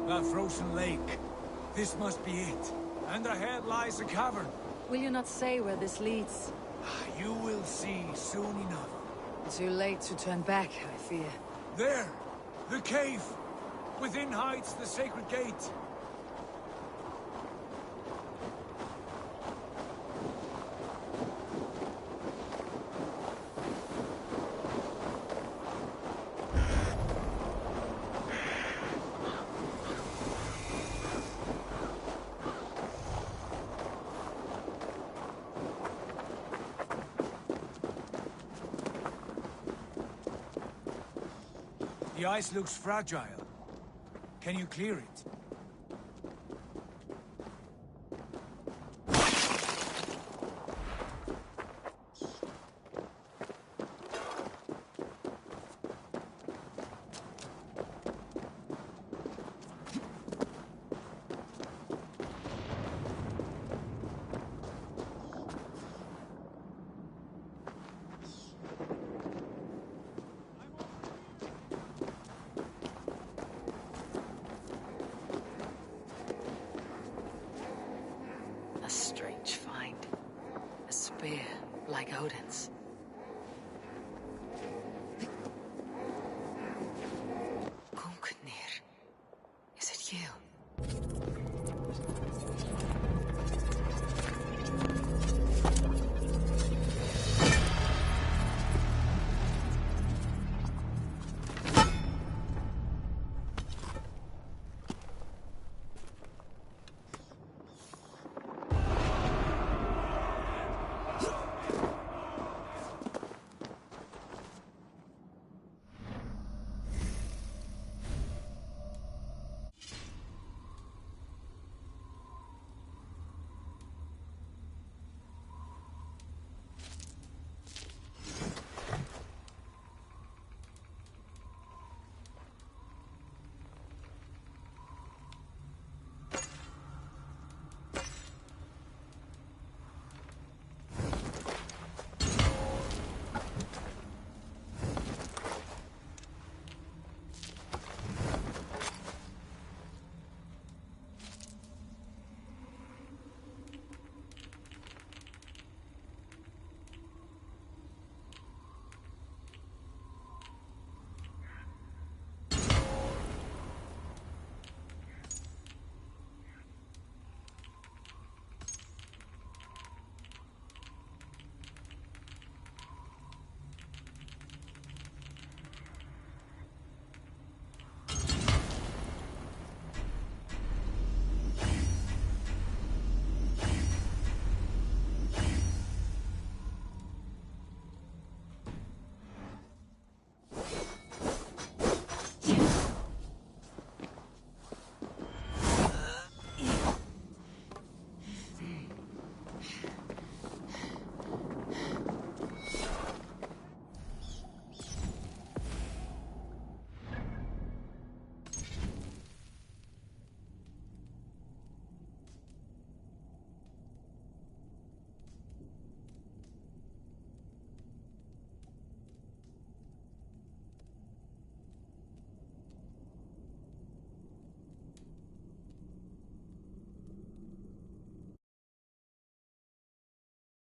That frozen lake. This must be it. And ahead lies a cavern. Will you not say where this leads? You will see soon enough. Too late to turn back, I fear. There! The cave! Within hides the sacred gate. The ice looks fragile. Can you clear it? A strange find. A spear, like Odin.